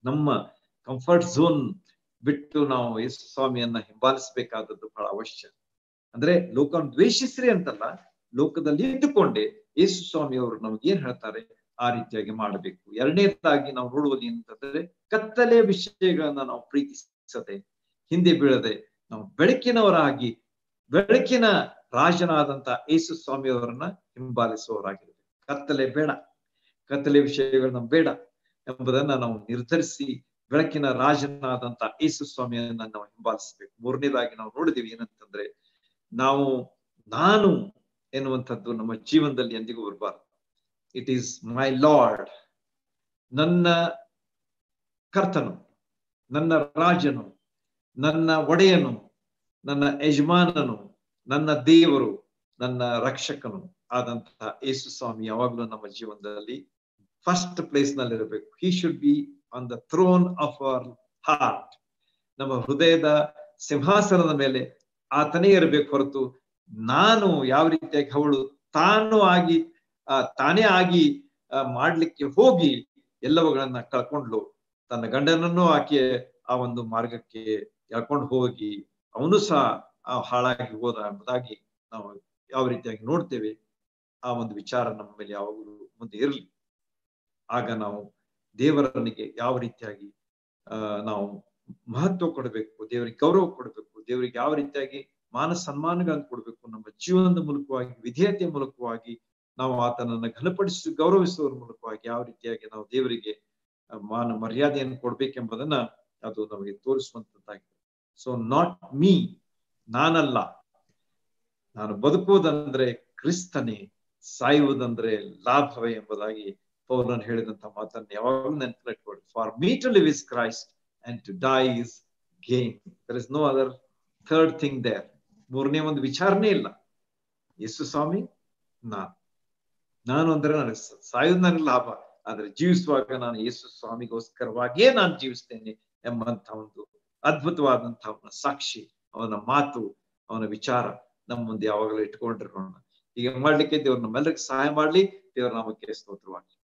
ನಮ್ಮ ಕಂಫರ್ಟ್ ಝೋನ್ ಬಿಟ್ಟು ನಾವು ಯೇಸು ಸ್ವಾಮಿಯನ್ನ ಹಿಂಬಾಲಿಸಬೇಕಾದದ್ದು ಬಹಳ ಅವಶ್ಯ. ಅಂದ್ರೆ ಲೋಕವನ್ನು ದ್ವೇಷಿಸ್ರಿ ಅಂತಲ್ಲ, ಲೋಕದಲ್ಲಿ ಇದ್ದುಕೊಂಡೆ ಯೇಸು ಸ್ವಾಮಿಯವರು ನಮ್ಗೆ ಏನ್ ಹೇಳ್ತಾರೆ ಆ ರೀತಿಯಾಗಿ ಮಾಡಬೇಕು. ಎರಡನೇದಾಗಿ ನಾವು ನೋಡುವುದು ಏನಂತಂದ್ರೆ, ಕತ್ತಲೆಯ ವಿಷಯಗಳನ್ನ ನಾವು ಪ್ರೀತಿಸದೆ, ಹಿಂದೆ ಬೀಳದೆ, ನಾವು ಬೆಳಕಿನವರಾಗಿ ಬೆಳಕಿನ ರಾಜನಾದಂತ ಯೇಸು ಸ್ವಾಮಿಯವರನ್ನ ಹಿಂಬಾಲಿಸುವವರಾಗಿರ್ಬೇಕು. ಕತ್ತಲೆ ಬೇಡ, ಕತ್ತಲೆ ವಿಷಯಗಳನ್ನ ಬೇಡ ಎಂಬುದನ್ನ ನಾವು ನಿರ್ಧರಿಸಿ ಬೆಳಕಿನ ರಾಜನಾದಂತ ಯೇಸು ಸ್ವಾಮಿಯನ್ನ ನಾವು ಹಿಂಬಾಲಿಸಬೇಕು. ಮೂರನೇದಾಗಿ ನಾವು ನೋಡಿದೀವಿ ಏನಂತಂದ್ರೆ, ನಾನು ಎನ್ನುವಂಥದ್ದು ನಮ್ಮ ಜೀವನದಲ್ಲಿ ಎಂದಿಗೂ ಬರಬಾರದು. ಇಟ್ ಈಸ್ ಮೈ ಲಾರ್ಡ್, ನನ್ನ ಕರ್ತನು, ನನ್ನ ರಾಜನು, ನನ್ನ ಒಡೆಯನು, ನನ್ನ ಯಜಮಾನನು, ನನ್ನ ದೇವರು, ನನ್ನ ರಕ್ಷಕನು ಆದಂತಹ ಯೇಸು ಸ್ವಾಮಿ ಯಾವಾಗಲೂ ನಮ್ಮ ಜೀವನದಲ್ಲಿ ಫಸ್ಟ್ ಪ್ಲೇಸ್ ನಲ್ಲಿ ಇರಬೇಕು. He should be on the throne of our heart. ನಮ್ಮ ಹೃದಯದ ಸಿಂಹಾಸನದ ಮೇಲೆ ಆತನೇ ಇರಬೇಕು ಹೊರತು ನಾನು ಯಾವ ರೀತಿಯಾಗಿ ಅವಳು ತಾನೇ ಆಗಿ ಮಾಡ್ಲಿಕ್ಕೆ ಹೋಗಿ ಎಲ್ಲವುಗಳನ್ನ ಕಳ್ಕೊಂಡ್ಲು, ತನ್ನ ಗಂಡನನ್ನು ಆಕೆ ಆ ಒಂದು ಮಾರ್ಗಕ್ಕೆ ಎಳ್ಕೊಂಡು ಹೋಗಿ ಅವನು ಸಹ ಹಾಳಾಗಿ ಹೋದ ಎಂಬುದಾಗಿ ನಾವು ಯಾವ ರೀತಿಯಾಗಿ ನೋಡ್ತೇವೆ. ಆ ಒಂದು ವಿಚಾರ ನಮ್ಮ ಮೇಲೆ ಯಾವಾಗಲೂ ಮುಂದೆ ಇರಲಿ. ಆಗ ನಾವು ದೇವರನಿಗೆ ಯಾವ ರೀತಿಯಾಗಿ ನಾವು ಮಹತ್ವ ಕೊಡಬೇಕು, ದೇವರಿಗೆ ಗೌರವ ಕೊಡಬೇಕು, ದೇವರಿಗೆ ಯಾವ ರೀತಿಯಾಗಿ ಮಾನ ಸನ್ಮಾನಗಳನ್ನು ಕೊಡಬೇಕು, ನಮ್ಮ ಜೀವನದ ಮೂಲಕವಾಗಿ, ವಿಧೇಯತೆಯ ಮೂಲಕವಾಗಿ ನಾವು ಆತನನ್ನ ಘನಪಡಿಸಿ ಗೌರವಿಸುವ ಮೂಲಕವಾಗಿ ಯಾವ ರೀತಿಯಾಗಿ ನಾವು ದೇವರಿಗೆ ಮಾನ ಮರ್ಯಾದೆಯನ್ನು ಕೊಡ್ಬೇಕೆಂಬುದನ್ನ ಅದು ನಮಗೆ ತೋರಿಸುವಂತದ್ದಾಗಿದೆ. ಸೊ ನಾಟ್ ಮೀ, ನಾನಲ್ಲ. ನಾನು ಬದುಕುವುದಂದ್ರೆ ಕ್ರಿಸ್ತನೇ, ಸಾಯುವುದಂದ್ರೆ ಲಾಭವೇ ಎಂಬುದಾಗಿ ಪೌಲನು ಹೇಳಿದಂತ ಮಾತನ್ನು ಯಾವಾಗಲೂ ನೆನಪಿಟ್ಕೊಳ್ಳಿ. For me to live is Christ and to die is gain. There is no other third thing there. ಮೂರನೇ ಒಂದು ವಿಚಾರನೇ ಇಲ್ಲ. ಯೇಸು ಸ್ವಾಮಿ, ನಾನು ಅಂದ್ರೆ ನನಗೆ ಸಾಯುವುದು ನನಗೆ ಲಾಭ, ಆದ್ರೆ ಜೀವಿಸುವಾಗ ನಾನು ಯೇಸು ಸ್ವಾಮಿಗೋಸ್ಕರವಾಗಿಯೇ ನಾನು ಜೀವಿಸ್ತೇನೆ ಎಂಬಂತ ಒಂದು ಅದ್ಭುತವಾದಂತಹ ಅವನ ಸಾಕ್ಷಿ, ಅವನ ಮಾತು, ಅವನ ವಿಚಾರ ನಮ್ಮ ಮುಂದೆ ಯಾವಾಗಲೂ ಇಟ್ಕೊಂಡಿರೋಣ. ಹೀಗೆ ಮಾಡ್ಲಿಕ್ಕೆ ದೇವ್ರು ನಮ್ಮೆಲ್ಲರಿಗೂ ಸಹಾಯ ಮಾಡ್ಲಿ. ದೇವರ ನಾಮಕ್ಕೆ ಸ್ತೋತ್ರವಾಗಲಿ.